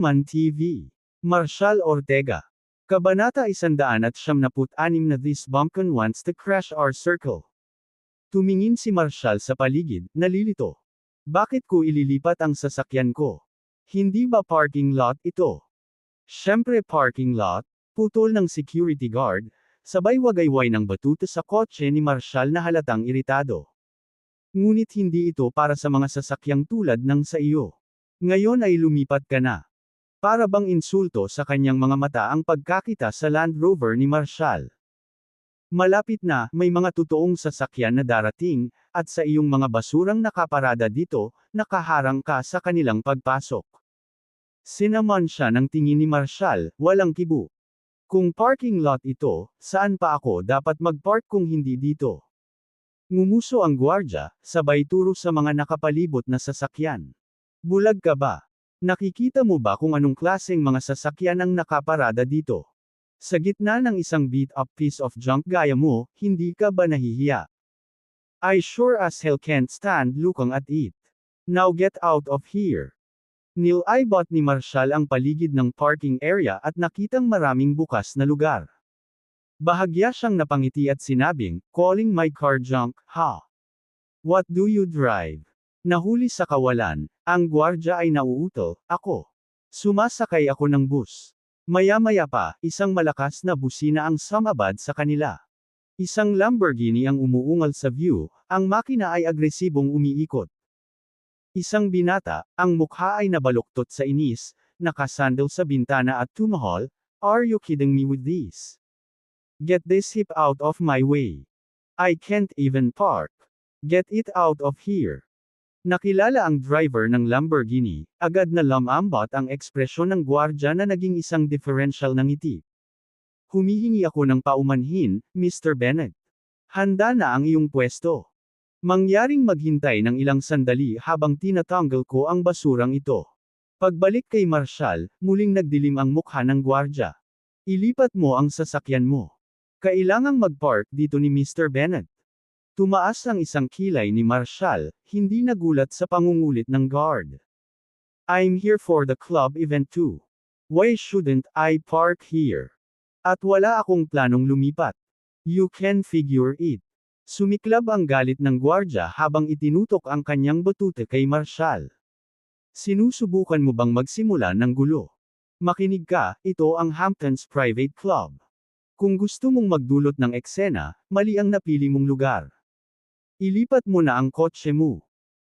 Man TV. Marshal Ortega. Kabanata 176 na This bumpkin wants to crash our circle. Tumingin si Marshal sa paligid, nalilito. Bakit ko ililipat ang sasakyan ko? Hindi ba parking lot ito? Siyempre parking lot, putol ng security guard, sabay wagayway ng batuta sa kotse ni Marshal na halatang iritado. Ngunit hindi ito para sa mga sasakyang tulad ng sa iyo. Ngayon ay lumipat ka na. Para bang insulto sa kanyang mga mata ang pagkakita sa Land Rover ni Marshal. Malapit na, may mga totoong sasakyan na darating, at sa iyong mga basurang nakaparada dito, nakaharang ka sa kanilang pagpasok. Sinaman siya ng tingin ni Marshal, walang kibo. Kung parking lot ito, saan pa ako dapat mag-park kung hindi dito? Ngumuso ang gwardya, sabay turo sa mga nakapalibot na sasakyan. Bulag ka ba? Nakikita mo ba kung anong klaseng mga sasakyan ang nakaparada dito? Sa gitna ng isang beat-up piece of junk gaya mo, hindi ka ba nahihiya? I sure as hell can't stand looking at it. Now get out of here. Nilibot ni Marshal ang paligid ng parking area at nakitang maraming bukas na lugar. Bahagya siyang napangiti at sinabing, calling my car junk, ha? What do you drive? Nahuli sa kawalan, ang gwardya ay nauutal, ako. Sumasakay ako ng bus. Maya-maya pa, isang malakas na busina ang sumabad sa kanila. Isang Lamborghini ang umuungal sa view, ang makina ay agresibong umiikot. Isang binata, ang mukha ay nabaluktot sa inis, nakasandal sa bintana at tumahol, are you kidding me with this? Get this hip out of my way. I can't even park. Get it out of here. Nakilala ang driver ng Lamborghini, agad na lumambot ang ekspresyon ng gwardya na naging isang differential ng ngiti. Humihingi ako ng paumanhin, Mr. Bennett. Handa na ang iyong pwesto. Mangyaring maghintay ng ilang sandali habang tinatanggal ko ang basurang ito. Pagbalik kay Marshal, muling nagdilim ang mukha ng gwardya. Ilipat mo ang sasakyan mo. Kailangang mag-park dito ni Mr. Bennett. Tumaas ang isang kilay ni Marshal, hindi nagulat sa pangungulit ng guard. I'm here for the club event too. Why shouldn't I park here? At wala akong planong lumipat. You can figure it. Sumiklab ang galit ng gwardya habang itinutok ang kanyang batuta kay Marshal. Sinusubukan mo bang magsimula ng gulo? Makinig ka, ito ang Hamptons Private Club. Kung gusto mong magdulot ng eksena, mali ang napili mong lugar. Ilipat mo na ang kotse mo.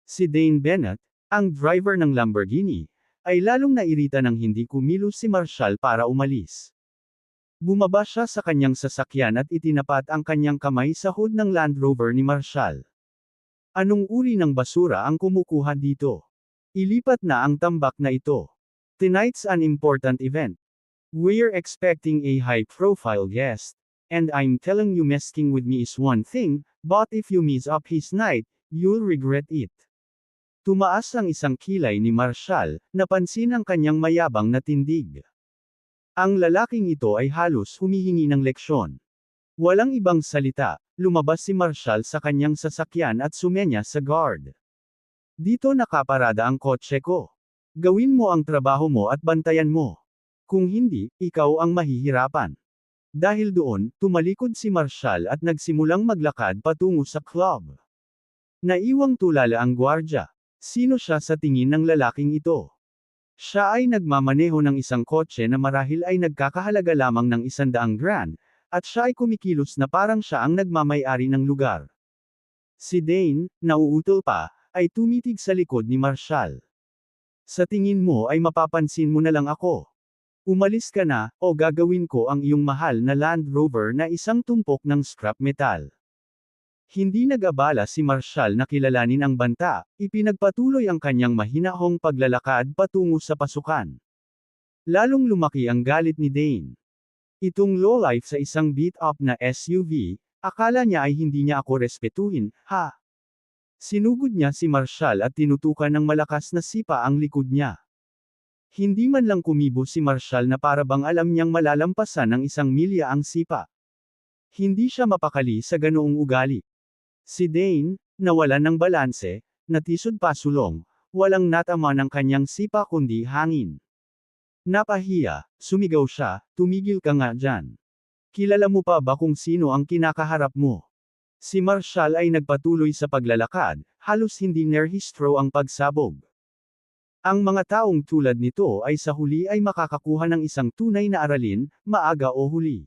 Si Dane Bennett, ang driver ng Lamborghini, ay lalong nairita nang hindi kumilos si Marshal para umalis. Bumaba siya sa kanyang sasakyan at itinapat ang kanyang kamay sa hood ng Land Rover ni Marshal. Anong uri ng basura ang kumukuha dito? Ilipat na ang tambak na ito. Tonight's an important event. We're expecting a high-profile guest. And I'm telling you messing with me is one thing, but if you mess up his night, you'll regret it. Tumaas ang isang kilay ni Marshal, napansin ang kanyang mayabang na tindig. Ang lalaking ito ay halos humihingi ng leksyon. Walang ibang salita, lumabas si Marshal sa kanyang sasakyan at sumenya sa guard. Dito nakaparada ang kotse ko. Gawin mo ang trabaho mo at bantayan mo. Kung hindi, ikaw ang mahihirapan. Dahil doon, tumalikod si Marshal at nagsimulang maglakad patungo sa club. Naiwang tulala ang gwardya. Sino siya sa tingin ng lalaking ito? Siya ay nagmamaneho ng isang kotse na marahil ay nagkakahalaga lamang ng $100,000, at siya ay kumikilos na parang siya ang nagmamay-ari ng lugar. Si Dane, nauutal pa, ay tumitig sa likod ni Marshal. Sa tingin mo ay mapapansin mo na lang ako. Umalis ka na, o gagawin ko ang iyong mahal na Land Rover na isang tumpok ng scrap metal. Hindi nag-abala si Marshal na kilalanin ang banta, ipinagpatuloy ang kanyang mahinahong paglalakad patungo sa pasukan. Lalong lumaki ang galit ni Dane. Itong lowlife sa isang beat-up na SUV, akala niya ay hindi niya ako respetuhin, ha? Sinugod niya si Marshal at tinutukan ng malakas na sipa ang likod niya. Hindi man lang kumibo si Marshal na para bang alam niyang malalampasan ng 1 milya ang sipa. Hindi siya mapakali sa ganoong ugali. Si Dane, nawalan ng balanse, natisod pa sulong, walang natama ng kanyang sipa kundi hangin. Napahiya, sumigaw siya, tumigil ka nga dyan. Kilala mo pa ba kung sino ang kinakaharap mo? Si Marshall ay nagpatuloy sa paglalakad, halos hindi nerhistro ang pagsabog. Ang mga taong tulad nito ay sa huli ay makakakuha ng isang tunay na aralin, maaga o huli.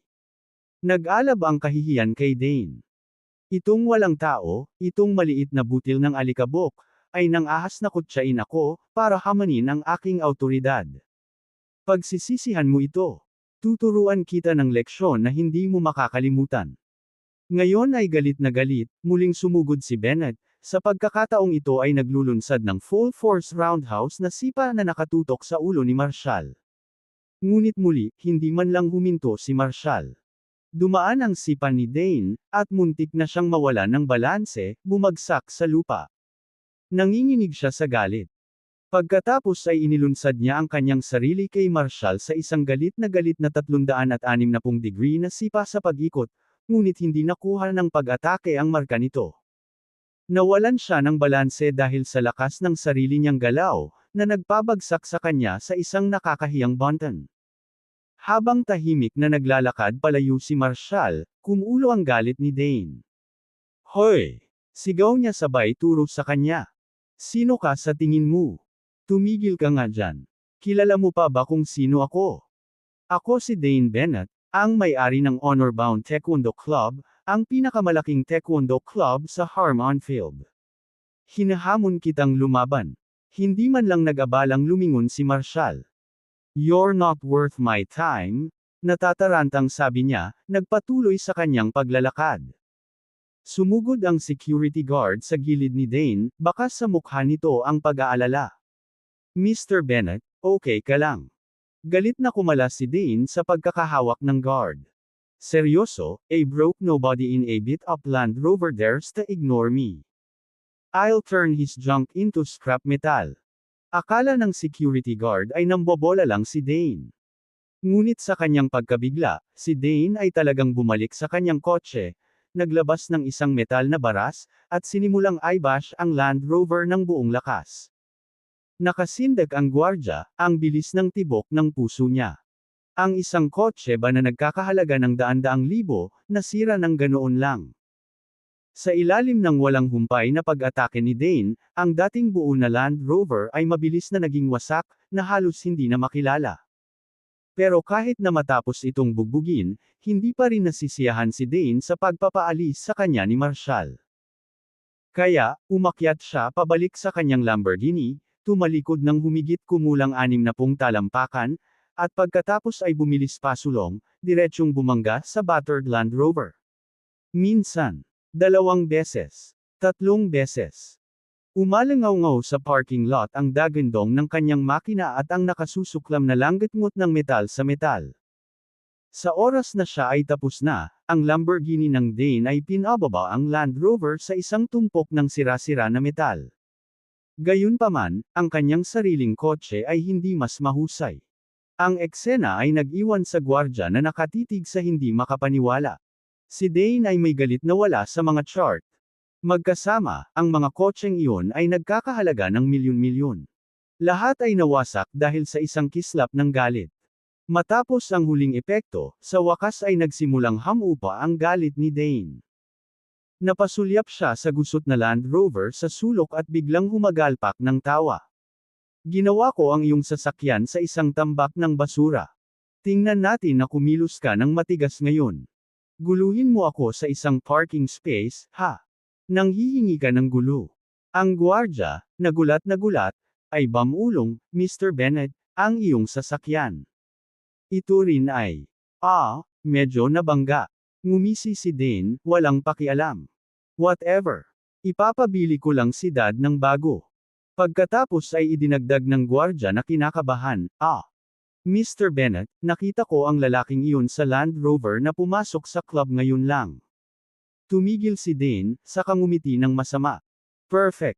Nag-alab ang kahihiyan kay Dane. Itong walang tao, itong maliit na butil ng alikabok, ay nang ahas na kutsain ako, para hamanin ang aking awtoridad. Pagsisisihan mo ito. Tuturuan kita ng leksyon na hindi mo makakalimutan. Ngayon ay galit na galit, muling sumugod si Bennett, sa pagkakataong ito ay naglulunsad ng full force roundhouse na sipa na nakatutok sa ulo ni Marshall. Ngunit muli, hindi man lang huminto si Marshall. Dumaan ang sipa ni Dane, at muntik na siyang mawalan ng balanse, bumagsak sa lupa. Nanginginig siya sa galit. Pagkatapos ay inilunsad niya ang kanyang sarili kay Marshall sa isang galit na 360 degree na sipa sa pag-ikot, ngunit hindi nakuha ng pag-atake ang marka nito. Nawalan siya ng balanse dahil sa lakas ng sarili niyang galaw, na nagpabagsak sa kanya sa isang nakakahiyang bonton. Habang tahimik na naglalakad palayo si Marshall, kumulo ang galit ni Dane. Hoy! Sigaw niya sabay turo sa kanya. Sino ka sa tingin mo? Tumigil ka nga dyan. Kilala mo pa ba kung sino ako? Ako si Dane Bennett, ang may-ari ng Honor-Bound Taekwondo Club, ang pinakamalaking taekwondo club sa Harmon Field. Hinahamon kitang lumaban. Hindi man lang nag-abalang lumingon si Marshall. You're not worth my time, natatarantang sabi niya, nagpatuloy sa kanyang paglalakad. Sumugod ang security guard sa gilid ni Dane, bakas sa mukha nito ang pag-aalala. Mr. Bennett, okay ka lang. Galit na kumala si Dane sa pagkakahawak ng guard. Seryoso, I broke nobody in a beat-up Land Rover dares to ignore me. I'll turn his junk into scrap metal. Akala ng security guard ay nambobola lang si Dane. Ngunit sa kanyang pagkabigla, si Dane ay talagang bumalik sa kanyang kotse, naglabas ng isang metal na baras, at sinimulang i-bash ang Land Rover ng buong lakas. Nakasindak ang gwardya, ang bilis ng tibok ng puso niya. Ang isang kotse ba na nagkakahalaga ng daan-daang libo, nasira ng ganoon lang. Sa ilalim ng walang humpay na pag-atake ni Dane, ang dating buo na Land Rover ay mabilis na naging wasak, na halos hindi na makilala. Pero kahit na matapos itong bugbugin, hindi pa rin nasisiyahan si Dane sa pagpapaalis sa kanya ni Marshall. Kaya, umakyat siya pabalik sa kanyang Lamborghini, tumalikod ng humigit kumulang 60 talampakan, at pagkatapos ay bumilis pasulong, diretsyong bumangga sa battered Land Rover. Minsan, 2 beses, 3 beses. Umalangaw-ngaw sa parking lot ang dagandong ng kanyang makina at ang nakasusuklam na langgatngot ng metal sa metal. Sa oras na siya ay tapos na, ang Lamborghini ng Dane ay pinababa ang Land Rover sa isang tumpok ng sira-sira na metal. Gayunpaman, ang kanyang sariling kotse ay hindi mas mahusay. Ang eksena ay nag-iwan sa gwardya na nakatitig sa hindi makapaniwala. Si Dane ay may galit na wala sa mga chart. Magkasama, ang mga kotseng iyon ay nagkakahalaga ng milyon-milyon. Lahat ay nawasak dahil sa isang kislap ng galit. Matapos ang huling epekto, sa wakas ay nagsimulang hamupa ang galit ni Dane. Napasulyap siya sa gusot na Land Rover sa sulok at biglang humagalpak ng tawa. Ginawa ko ang iyong sasakyan sa isang tambak ng basura. Tingnan natin na kumilos ka ng matigas ngayon. Guluhin mo ako sa isang parking space, ha? Nang hihingi ka ng gulo. Ang gwardya, nagulat, ay bamulong, Mr. Bennett, ang iyong sasakyan. Ito rin ay, medyo nabangga. Ngumisi si Dane, walang pakialam. Whatever. Ipapabili ko lang si Dad ng bago. Pagkatapos ay idinagdag ng gwardya na kinakabahan, Mr. Bennett, nakita ko ang lalaking iyon sa Land Rover na pumasok sa club ngayon lang. Tumigil si Dane, saka ngumiti ng masama. Perfect.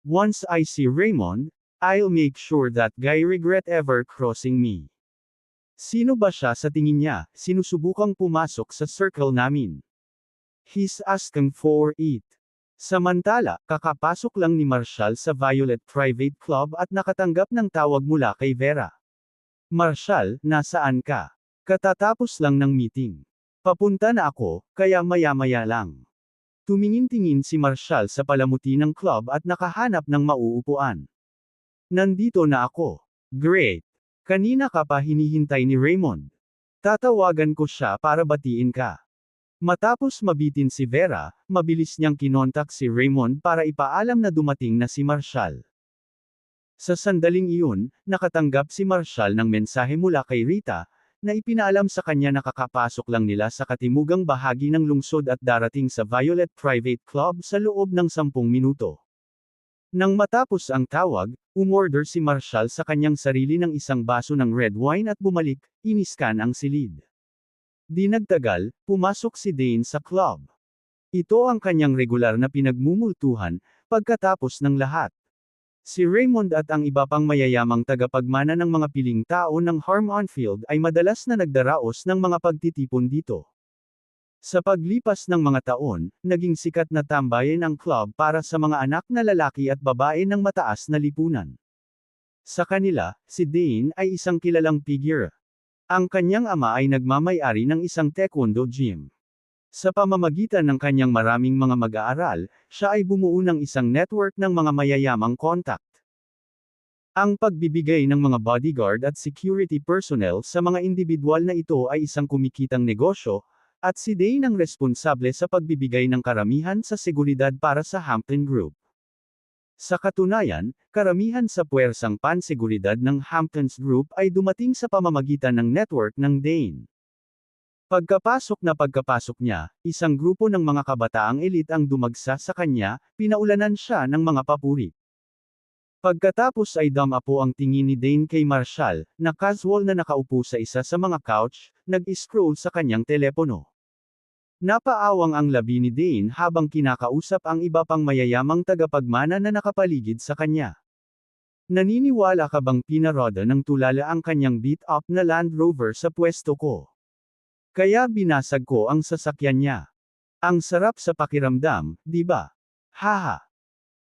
Once I see Raymond, I'll make sure that guy regret ever crossing me. Sino ba siya sa tingin niya, sinusubukang pumasok sa circle namin? He's asking for it. Samantala, kakapasok lang ni Marshall sa Violet Private Club at nakatanggap ng tawag mula kay Vera. Marshall, nasaan ka? Katatapos lang ng meeting. Papunta na ako, kaya maya-maya lang. Tumingin-tingin si Marshall sa palamuti ng club at nakahanap ng mauupuan. Nandito na ako. Great. Kanina ka pa hinihintay ni Raymond. Tatawagan ko siya para batiin ka. Matapos mabitin si Vera, mabilis niyang kinontak si Raymond para ipaalam na dumating na si Marshall. Sa sandaling iyon, nakatanggap si Marshall ng mensahe mula kay Rita, na ipinaalam sa kanya na kakapasok lang nila sa katimugang bahagi ng lungsod at darating sa Violet Private Club sa loob ng 10 minuto. Nang matapos ang tawag, umorder si Marshall sa kanyang sarili ng isang baso ng red wine at bumalik, iniskan ang silid. Di nagtagal, pumasok si Dane sa club. Ito ang kanyang regular na pinagmumultuhan, pagkatapos ng lahat. Si Raymond at ang iba pang mayayamang tagapagmana ng mga piling tao ng Harm on Field ay madalas na nagdaraos ng mga pagtitipon dito. Sa paglipas ng mga taon, naging sikat na tambayan ang club para sa mga anak na lalaki at babae ng mataas na lipunan. Sa kanila, si Dane ay isang kilalang figure. Ang kanyang ama ay nagmamay-ari ng isang taekwondo gym. Sa pamamagitan ng kanyang maraming mga mag-aaral, siya ay bumuo ng isang network ng mga mayayamang contact. Ang pagbibigay ng mga bodyguard at security personnel sa mga individual na ito ay isang kumikitang negosyo, at si Dane ang responsable sa pagbibigay ng karamihan sa seguridad para sa Hampton Group. Sa katunayan, karamihan sa puwersang panseguridad ng Hamptons Group ay dumating sa pamamagitan ng network ng Dane. Pagkapasok niya, isang grupo ng mga kabataang elite ang dumagsa sa kanya, pinaulanan siya ng mga papuri. Pagkatapos ay damapo ang tingin ni Dane kay Marshall, na casual na nakaupo sa isa sa mga couch, nag-scroll sa kanyang telepono. Napaawang ang labi ni Dane habang kinakausap ang iba pang mayayamang tagapagmana na nakapaligid sa kanya. Naniniwala ka bang pinaroda ng tulala ang kanyang beat-up na Land Rover sa pwesto ko? Kaya binasag ko ang sasakyan niya. Ang sarap sa pakiramdam, di ba? Haha.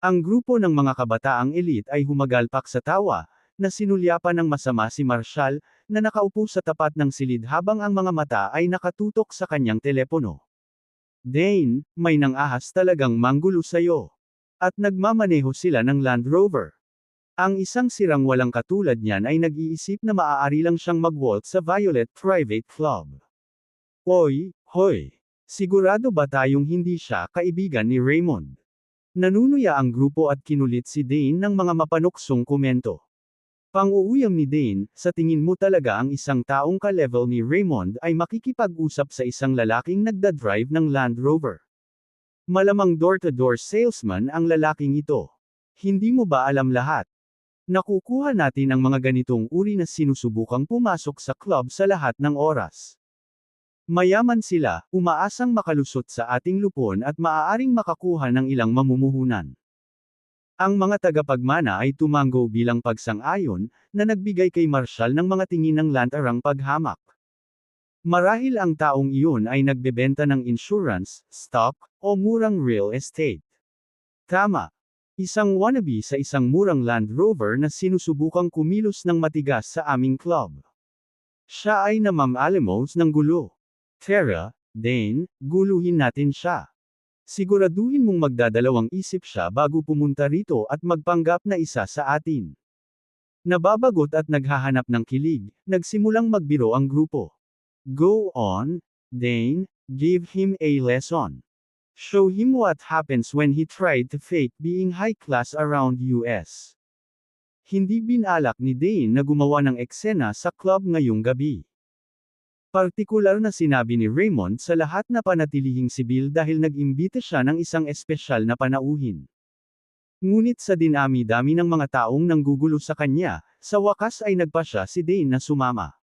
Ang grupo ng mga kabataang elite ay humagalpak sa tawa, na sinulyapan ng masama si Marshall, na nakaupo sa tapat ng silid habang ang mga mata ay nakatutok sa kanyang telepono. Dane, may nang-ahas talagang manggulo sa'yo. At nagmamaneho sila ng Land Rover. Ang isang sirang walang katulad niyan ay nag-iisip na maaari lang siyang mag-waltz sa Violet Private Club. Oy, hoy! Sigurado ba tayong hindi siya kaibigan ni Raymond? Nanunuya ang grupo at kinulit si Dane ng mga mapanuksong komento. Pang-uuyam ni Dane, sa tingin mo talaga ang isang taong ka-level ni Raymond ay makikipag-usap sa isang lalaking nagdadrive ng Land Rover? Malamang door-to-door salesman ang lalaking ito. Hindi mo ba alam lahat? Nakukuha natin ang mga ganitong uri na sinusubukang pumasok sa club sa lahat ng oras. Mayaman sila, umaasang makalusot sa ating lupon at maaaring makakuha ng ilang mamumuhunan. Ang mga tagapagmana ay tumanggo bilang pagsang-ayon, na nagbigay kay Marshall ng mga tingin ng lantarang paghamak. Marahil ang taong iyon ay nagbebenta ng insurance, stock, o murang real estate. Tama. Isang wannabe sa isang murang Land Rover na sinusubukang kumilos ng matigas sa aming club. Siya ay namamalimos ng gulo. Tara, Dane, guluhin natin siya. Siguraduhin mong magdadalawang isip siya bago pumunta rito at magpanggap na isa sa atin. Nababagot at naghahanap ng kilig, nagsimulang magbiro ang grupo. Go on, Dane, give him a lesson. Show him what happens when he tried to fake being high class around US. Hindi binalak ni Dane na gumawa ng eksena sa club ngayong gabi. Partikular na sinabi ni Raymond sa lahat na panatilihing sibil dahil nag-imbita siya ng isang espesyal na panauhin. Ngunit sa dinami-dami ng mga taong nanggugulo sa kanya, sa wakas ay nagpa siya si Dane na sumama.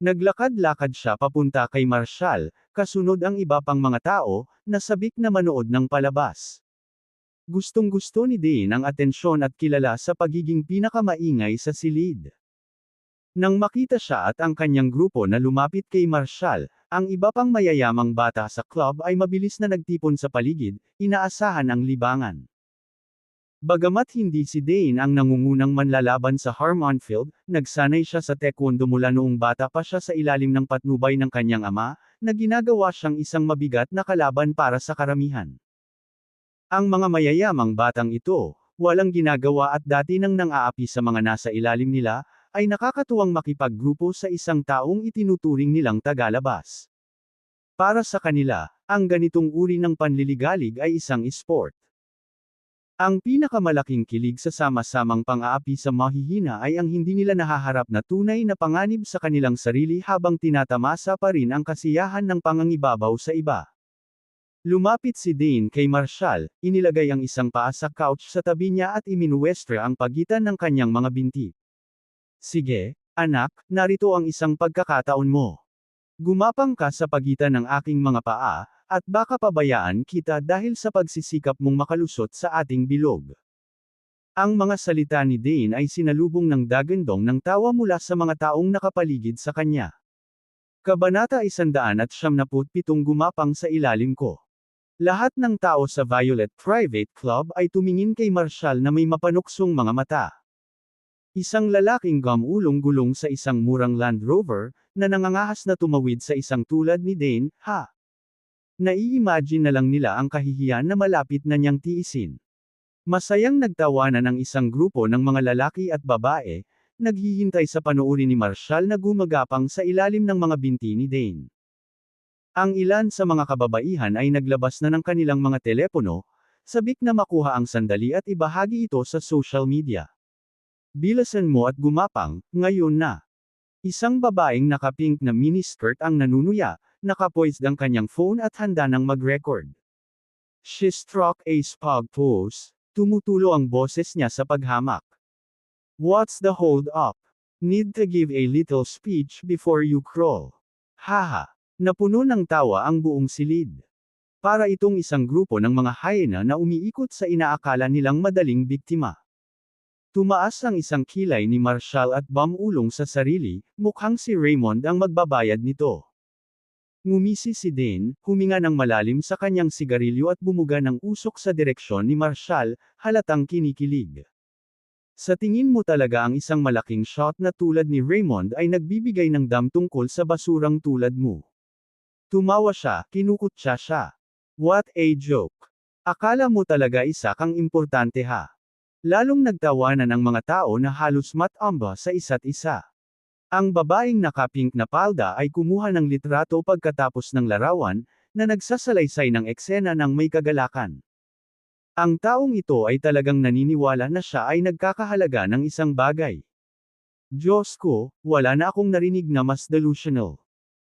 Naglakad-lakad siya papunta kay Marshall, kasunod ang iba pang mga tao, na sabik na manood ng palabas. Gustong-gusto ni Dane ang atensyon at kilala sa pagiging pinakamaingay sa silid. Nang makita siya at ang kanyang grupo na lumapit kay Marshall, ang iba pang mayayamang bata sa club ay mabilis na nagtipon sa paligid, inaasahan ang libangan. Bagamat hindi si Dane ang nangungunang manlalaban sa Harmon Field, nagsanay siya sa taekwondo mula noong bata pa siya sa ilalim ng patnubay ng kanyang ama, na ginagawa siyang isang mabigat na kalaban para sa karamihan. Ang mga mayayamang batang ito, walang ginagawa at dati nang nang-aapi sa mga nasa ilalim nila, ay nakakatuwang makipaggrupo sa isang taong itinuturing nilang tagalabas. Para sa kanila, ang ganitong uri ng panliligalig ay isang sport. Ang pinakamalaking kilig sa sama-samang pang-aapi sa mahihina ay ang hindi nila nahaharap na tunay na panganib sa kanilang sarili habang tinatamasa pa rin ang kasiyahan ng pangangibabaw sa iba. Lumapit si Dane kay Marshall, inilagay ang isang paa sa couch sa tabi niya at iminuwestra ang pagitan ng kanyang mga binti. Sige, anak, narito ang isang pagkakataon mo. Gumapang ka sa pagitan ng aking mga paa, at baka pabayaan kita dahil sa pagsisikap mong makalusot sa ating bilog. Ang mga salita ni Dane ay sinalubong ng dagandong ng tawa mula sa mga taong nakapaligid sa kanya. Kabanata 177 Gumapang sa ilalim ko. Lahat ng tao sa Violet Private Club ay tumingin kay Marshall na may mapanuksong mga mata. Isang lalaking gumulong-gulong sa isang murang Land Rover, na nangangahas na tumawid sa isang tulad ni Dane, ha? Nai-imagine na lang nila ang kahihiyan na malapit na niyang tiisin. Masayang nagtawanan ang isang grupo ng mga lalaki at babae, naghihintay sa panoorin ni Marshall na gumagapang sa ilalim ng mga binti ni Dane. Ang ilan sa mga kababaihan ay naglabas na ng kanilang mga telepono, sabik na makuha ang sandali at ibahagi ito sa social media. Bilasan mo at gumapang, ngayon na. Isang babaeng naka-pink na miniskirt ang nanunuya, nakapoised ang kanyang phone at handa nang mag-record. She struck a spog pose, tumutulo ang boses niya sa paghamak. What's the hold up? Need to give a little speech before you crawl. Haha. Napuno ng tawa ang buong silid. Para itong isang grupo ng mga hyena na umiikot sa inaakala nilang madaling biktima. Tumaas ang isang kilay ni Marshall at bumulong sa sarili, mukhang si Raymond ang magbabayad nito. Ngumisi si Dane, huminga ng malalim sa kanyang sigarilyo at bumuga ng usok sa direksyon ni Marshall, halatang kinikilig. Sa tingin mo talaga ang isang malaking shot na tulad ni Raymond ay nagbibigay ng dam tungkol sa basurang tulad mo? Tumawa siya, kinukutya siya. What a joke. Akala mo talaga isa kang importante ha? Lalong nagtawanan ang mga tao na halos matamba sa isa't isa. Ang babaeng naka-pink na palda ay kumuha ng litrato pagkatapos ng larawan, na nagsasalaysay ng eksena ng may kagalakan. Ang taong ito ay talagang naniniwala na siya ay nagkakahalaga ng isang bagay. Diyos ko, wala na akong narinig na mas delusional.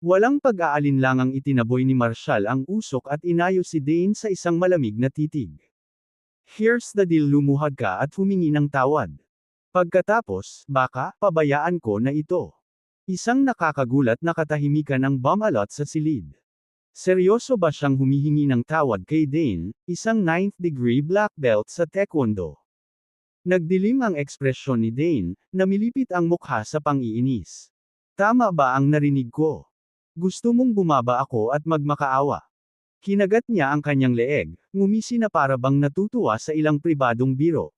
Walang pag-aalinlangang itinaboy ni Marshall ang usok at inayos si Dane sa isang malamig na titig. Here's the deal, lumuhad ka at humingi ng tawad. Pagkatapos, baka, pabayaan ko na ito. Isang nakakagulat na katahimikan ang bumalot sa silid. Seryoso ba siyang humihingi ng tawad kay Dane, isang 9th degree black belt sa taekwondo? Nagdilim ang ekspresyon ni Dane, namilipit ang mukha sa pang-iinis. Tama ba ang narinig ko? Gusto mong bumaba ako at magmakaawa? Kinagat niya ang kanyang leeg, ngumisi na para bang natutuwa sa ilang pribadong biro.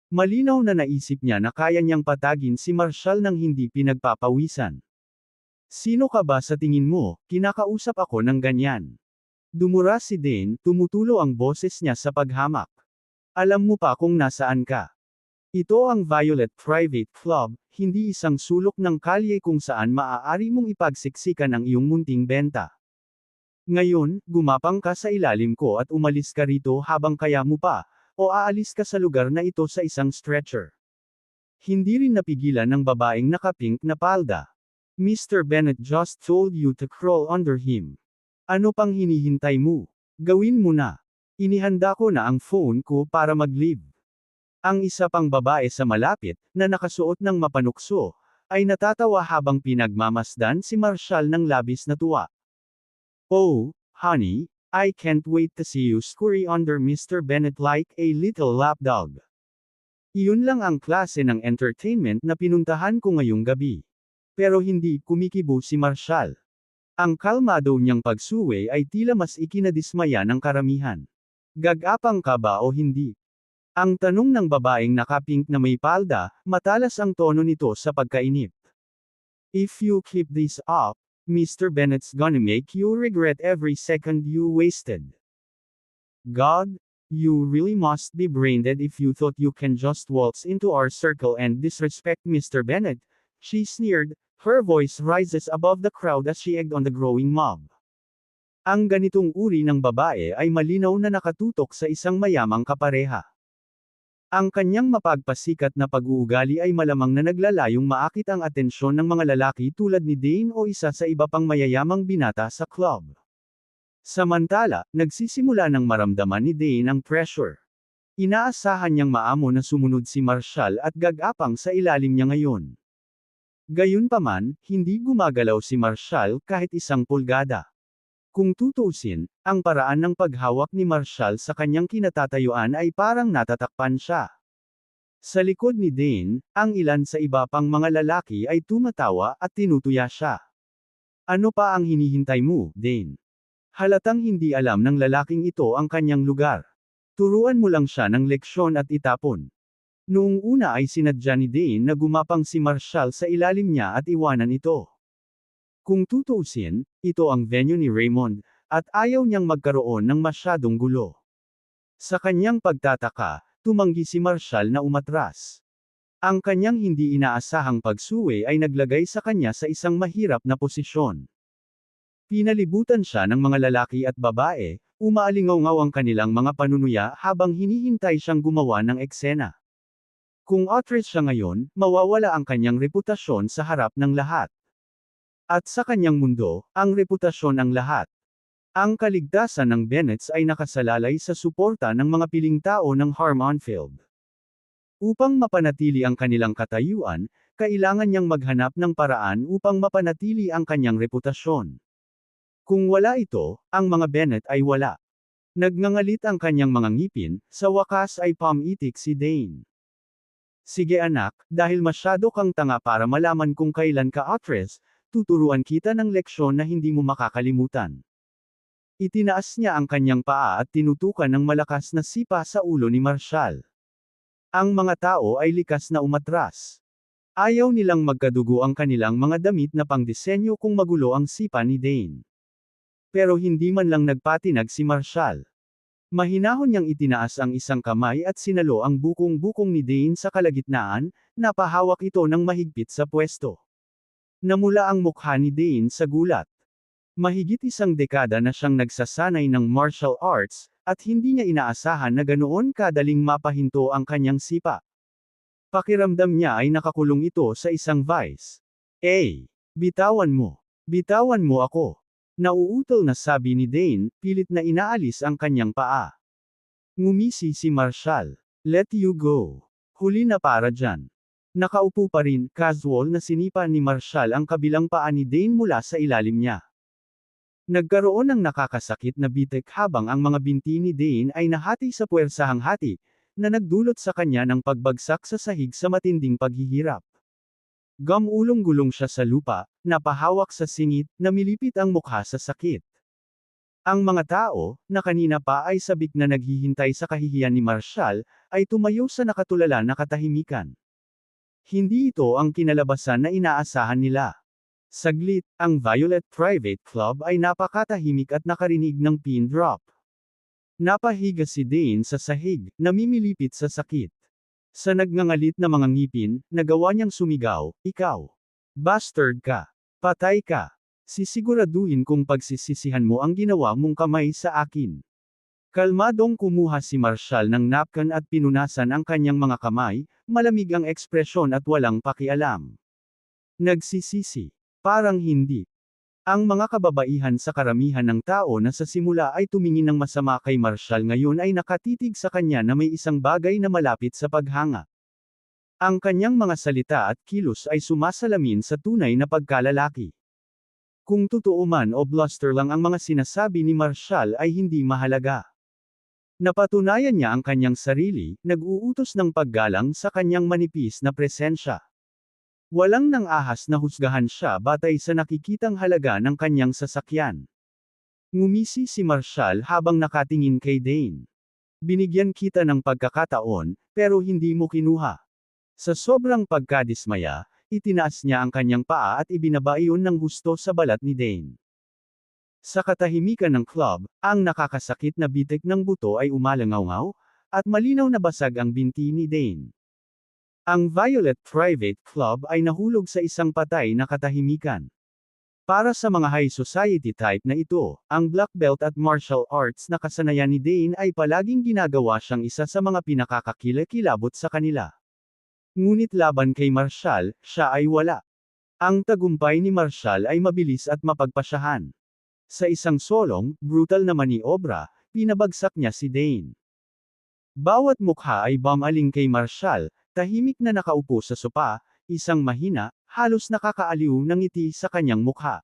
Malinaw na naisip niya na kaya niyang patagin si Marshall nang hindi pinagpapawisan. Sino ka ba sa tingin mo, kinakausap ako ng ganyan? Dumura si Dane, tumutulo ang boses niya sa paghamak. Alam mo pa kung nasaan ka. Ito ang Violet Private Club, hindi isang sulok ng kalye kung saan maaari mong ipagsiksikan ang iyong munting benta. Ngayon, gumapang ka sa ilalim ko at umalis ka rito habang kaya mo pa, o aalis ka sa lugar na ito sa isang stretcher. Hindi rin napigilan ng babaeng naka-pink na palda. Mr. Bennett just told you to crawl under him. Ano pang hinihintay mo? Gawin mo na. Inihanda ko na ang phone ko para mag-leave. Ang isa pang babae sa malapit, na nakasuot ng mapanukso, ay natatawa habang pinagmamasdan si Marshall ng labis na tuwa. Oh, honey, I can't wait to see you scurry under Mr. Bennett like a little lapdog. Iyon lang ang klase ng entertainment na pinuntahan ko ngayong gabi. Pero hindi kumikibo si Marshall. Ang kalmado niyang pagsuwe ay tila mas ikinadismaya ng karamihan. Gagapang ka ba o hindi? Ang tanong ng babaeng nakapink na may palda, matalas ang tono nito sa pagkainip. If you keep this up, Mr. Bennett's gonna make you regret every second you wasted. God, you really must be braindead if you thought you can just waltz into our circle and disrespect Mr. Bennett, she sneered, her voice rises above the crowd as she egged on the growing mob. Ang ganitong uri ng babae ay malinaw na nakatutok sa isang mayamang kapareha. Ang kanyang mapagpasikat na pag-uugali ay malamang na naglalayong maakit ang atensyon ng mga lalaki tulad ni Dane o isa sa iba pang mayayamang binata sa club. Samantala, nagsisimula ng maramdaman ni Dane ang pressure. Inaasahan niyang maamo na sumunod si Marshall at gagapang sa ilalim niya ngayon. Gayunpaman, hindi gumagalaw si Marshall kahit isang pulgada. Kung tutuusin, ang paraan ng paghawak ni Marshall sa kanyang kinatatayuan ay parang natatakpan siya. Sa likod ni Dane, ang ilan sa iba pang mga lalaki ay tumatawa at tinutuya siya. Ano pa ang hinihintay mo, Dane? Halatang hindi alam ng lalaking ito ang kanyang lugar. Turuan mo lang siya ng leksyon at itapon. Noong una ay sinadya ni Dane na gumapang si Marshall sa ilalim niya at iwanan ito. Kung tutuusin, ito ang venue ni Raymond, at ayaw niyang magkaroon ng masyadong gulo. Sa kanyang pagtataka, tumanggi si Marshall na umatras. Ang kanyang hindi inaasahang pagsuwi ay naglagay sa kanya sa isang mahirap na posisyon. Pinalibutan siya ng mga lalaki at babae, umaalingaw-ngaw ang kanilang mga panunuya habang hinihintay siyang gumawa ng eksena. Kung actress siya ngayon, mawawala ang kanyang reputasyon sa harap ng lahat. At sa kanyang mundo, ang reputasyon ang lahat. Ang kaligtasan ng Bennetts ay nakasalalay sa suporta ng mga piling tao ng Harmonfield. Upang mapanatili ang kanilang katayuan, kailangan niyang maghanap ng paraan upang mapanatili ang kanyang reputasyon. Kung wala ito, ang mga Bennett ay wala. Nagngangalit ang kanyang mga ngipin, sa wakas ay pamitik si Dane. Sige anak, dahil masyado kang tanga para malaman kung kailan ka actress, tuturuan kita ng leksyon na hindi mo makakalimutan. Itinaas niya ang kanyang paa at tinutukan ng malakas na sipa sa ulo ni Marshall. Ang mga tao ay likas na umatras. Ayaw nilang magkadugo ang kanilang mga damit na pangdisenyo kung magulo ang sipa ni Dane. Pero hindi man lang nagpatinag si Marshall. Mahinahon niyang itinaas ang isang kamay at sinalo ang bukong-bukong ni Dane sa kalagitnaan, napahawak ito ng mahigpit sa pwesto. Namula ang mukha ni Dane sa gulat. Mahigit isang dekada na siyang nagsasanay ng martial arts, at hindi niya inaasahan na ganoon kadaling mapahinto ang kanyang sipa. Pakiramdam niya ay nakakulong ito sa isang vice. Bitawan mo. Bitawan mo ako. Nauutol na sabi ni Dane, pilit na inaalis ang kanyang paa. Ngumisi si Marshall. Let you go. Huli na para dyan. Nakaupo pa rin, casual na sinipa ni Marshall ang kabilang paa ni Dane mula sa ilalim niya. Nagkaroon ng nakakasakit na bitek habang ang mga binti ni Dane ay nahati sa puwersahang hati, na nagdulot sa kanya ng pagbagsak sa sahig sa matinding paghihirap. Gumulong-gulong siya sa lupa, napahawak sa singit, namilipit ang mukha sa sakit. Ang mga tao, na kanina pa ay sabik na naghihintay sa kahihiyan ni Marshall, ay tumayo sa nakatulala na katahimikan. Hindi ito ang kinalabasan na inaasahan nila. Saglit, ang Violet Private Club ay napakatahimik at nakarinig ng pin drop. Napahiga si Dane sa sahig, namimilipit sa sakit. Sa nagngangalit na mga ngipin, nagawa niyang sumigaw, "Ikaw! Bastard ka! Patay ka! Sisiguraduhin kung pagsisisihan mo ang ginawa mong kamay sa akin." Kalmadong kumuha si Marshall ng napkin at pinunasan ang kanyang mga kamay, malamig ang ekspresyon at walang pakialam. Nagsisisi. Parang hindi. Ang mga kababaihan sa karamihan ng tao na sa simula ay tumingin ng masama kay Marshall ngayon ay nakatitig sa kanya na may isang bagay na malapit sa paghanga. Ang kanyang mga salita at kilos ay sumasalamin sa tunay na pagkalalaki. Kung totoo man o bluster lang ang mga sinasabi ni Marshall ay hindi mahalaga. Napatunayan niya ang kanyang sarili, nag-uutos ng paggalang sa kanyang manipis na presensya. Walang nang ahas na husgahan siya batay sa nakikitang halaga ng kanyang sasakyan. Ngumisi si Marshall habang nakatingin kay Dane. Binigyan kita ng pagkakataon, pero hindi mo kinuha. Sa sobrang pagkadismaya, itinaas niya ang kanyang paa at ibinaba iyon ng husto sa balat ni Dane. Sa katahimikan ng club, ang nakakasakit na bitik ng buto ay umalangaw-ngaw, at malinaw na basag ang binti ni Dane. Ang Violet Private Club ay nahulog sa isang patay na katahimikan. Para sa mga high society type na ito, ang black belt at martial arts na kasanayan ni Dane ay palaging ginagawa siyang isa sa mga pinakakakilakilabot sa kanila. Ngunit laban kay Marshall, siya ay wala. Ang tagumpay ni Marshall ay mabilis at mapagpasyahan. Sa isang solong, brutal na maniobra, pinabagsak niya si Dane. Bawat mukha ay bumaling kay Marshall, tahimik na nakaupo sa sopa, isang mahina, halos nakakaaliw na ngiti sa kanyang mukha.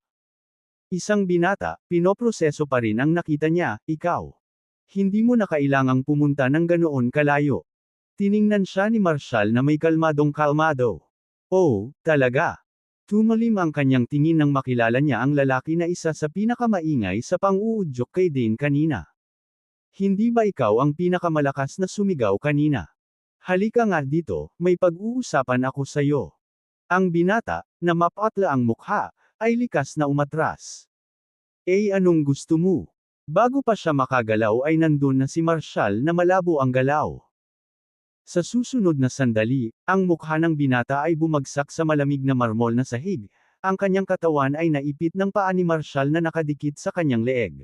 Isang binata, pinoproseso pa rin ang nakita niya, ikaw. Hindi mo na kailangang pumunta ng ganoon kalayo. Tiningnan siya ni Marshall na may kalmadong-kalmado. Oh, talaga. Tumalim ang kanyang tingin nang makilala niya ang lalaki na isa sa pinakamaingay sa pang-uudyok kay Dane kanina. Hindi ba ikaw ang pinakamalakas na sumigaw kanina? Halika nga dito, may pag-uusapan ako sayo. Ang binata, na mapatla ang mukha, ay likas na umatras. Anong gusto mo? Bago pa siya makagalaw ay nandun na si Marshall na malabo ang galaw. Sa susunod na sandali, ang mukha ng binata ay bumagsak sa malamig na marmol na sahig, ang kanyang katawan ay naipit ng paa ni Marshall na nakadikit sa kanyang leeg.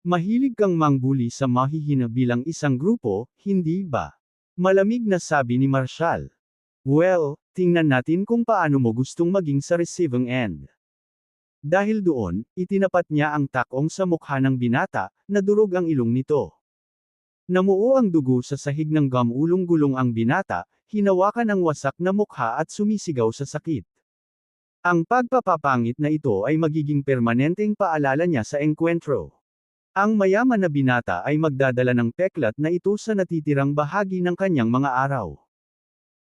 Mahilig kang mangbuli sa mahihina bilang isang grupo, hindi ba? Malamig na sabi ni Marshall. Well, tingnan natin kung paano mo gustong maging sa receiving end. Dahil doon, itinapat niya ang takong sa mukha ng binata, na durog ang ilong nito. Namuo ang dugo sa sahig ng gumulong-gulong ang binata, hinawakan ang wasak na mukha at sumisigaw sa sakit. Ang pagpapapangit na ito ay magiging permanenteng paalala niya sa engkwentro. Ang mayaman na binata ay magdadala ng peklat na ito sa natitirang bahagi ng kanyang mga araw.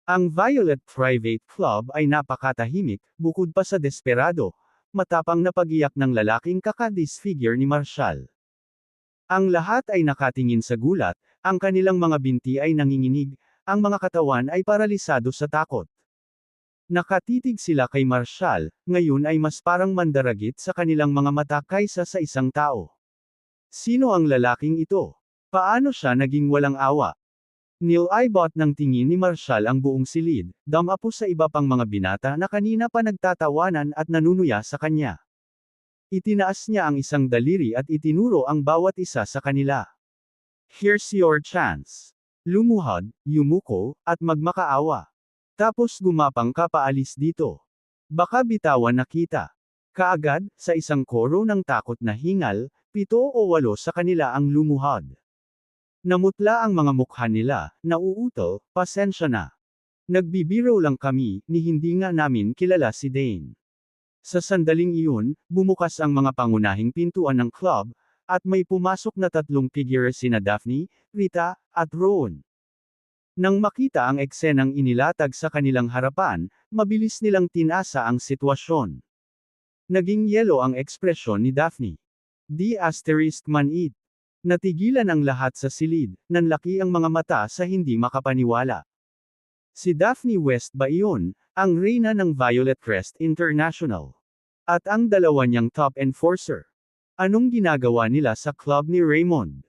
Ang Violet Private Club ay napakatahimik, bukod pa sa desperado, matapang na pag-iyak ng lalaking kakadisfigure ni Marshall. Ang lahat ay nakatingin sa gulat, ang kanilang mga binti ay nanginginig, ang mga katawan ay paralisado sa takot. Nakatitig sila kay Marshall, ngayon ay mas parang mandaragit sa kanilang mga mata kaysa sa isang tao. Sino ang lalaking ito? Paano siya naging walang awa? Nilibot ng tingin ni Marshall ang buong silid, damapo sa iba pang mga binata na kanina pa nagtatawanan at nanunuya sa kanya. Itinaas niya ang isang daliri at itinuro ang bawat isa sa kanila. Here's your chance. Lumuhod, yumuko, at magmakaawa. Tapos gumapang ka paalis dito. Baka bitawan na kita. Kaagad, sa isang koro ng takot na hingal, 7 o 8 sa kanila ang lumuhod. Namutla ang mga mukha nila, nauutol, pasensya na. Nagbibiro lang kami, ni hindi nga namin kilala si Dane. Sa sandaling iyon, bumukas ang mga pangunahing pintuan ng club, at may pumasok na 3 figure sina Daphne, Rita, at Rowan. Nang makita ang eksenang inilatag sa kanilang harapan, mabilis nilang tinasa ang sitwasyon. Naging yelo ang ekspresyon ni Daphne. Di asterisk man it. Natigilan ang lahat sa silid, nanlaki ang mga mata sa hindi makapaniwala. Si Daphne West ba iyon, ang reyna ng Violet Crest International? At ang dalawa niyang top enforcer? Anong ginagawa nila sa club ni Raymond?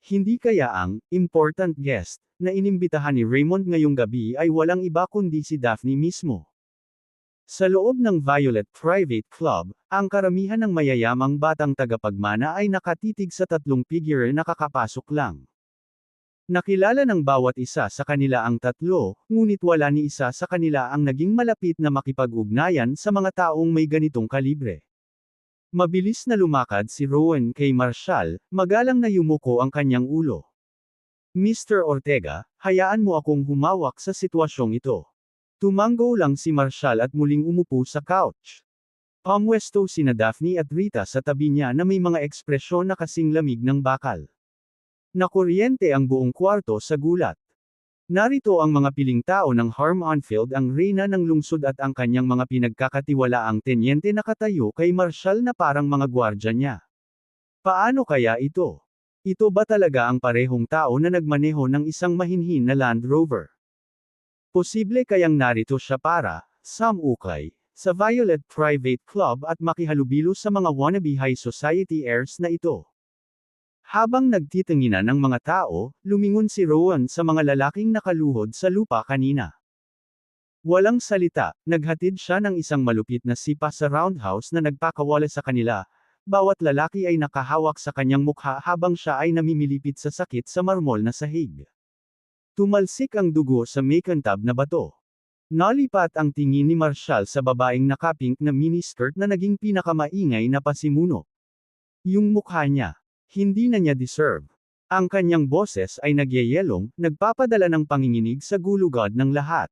Hindi kaya ang important guest na inimbitahan ni Raymond ngayong gabi ay walang iba kundi si Daphne mismo? Sa loob ng Violet Private Club, ang karamihan ng mayayamang batang tagapagmana ay nakatitig sa 3 figure na kakapasok lang. Nakilala ng bawat isa sa kanila ang 3, ngunit wala ni isa sa kanila ang naging malapit na makipag-ugnayan sa mga taong may ganitong kalibre. Mabilis na lumakad si Rowan kay Marshall, magalang na yumuko ang kanyang ulo. Mr. Ortega, hayaan mo akong humawak sa sitwasyong ito. Tumango lang si Marshall at muling umupo sa couch. Pumwesto sina Daphne at Rita sa tabi niya na may mga ekspresyon na kasing lamig ng bakal. Nakuryente ang buong kwarto sa gulat. Narito ang mga piling tao ng Harm Onfield, ang reyna ng lungsod at ang kanyang mga pinagkakatiwalaang tenyente nakatayo kay Marshall na parang mga gwardya niya. Paano kaya ito? Ito ba talaga ang parehong tao na nagmaneho ng isang mahinhin na Land Rover? Posible kayang narito siya para, samukay, sa Violet Private Club at makihalubilo sa mga wannabe high society heirs na ito. Habang nagtitinginan ng mga tao, lumingon si Rowan sa mga lalaking nakaluhod sa lupa kanina. Walang salita, naghatid siya ng isang malupit na sipa sa roundhouse na nagpakawala sa kanila. Bawat lalaki ay nakahawak sa kanyang mukha habang siya ay namimilipit sa sakit sa marmol na sahig. Tumalsik ang dugo sa makintab na bato. Nalipat ang tingin ni Marshall sa babaeng nakapink na miniskirt na naging pinakamaingay na pasimuno. Yung mukha niya. Hindi na niya deserve. Ang kanyang boses ay nagyayelong, nagpapadala ng panginginig sa gulugod ng lahat.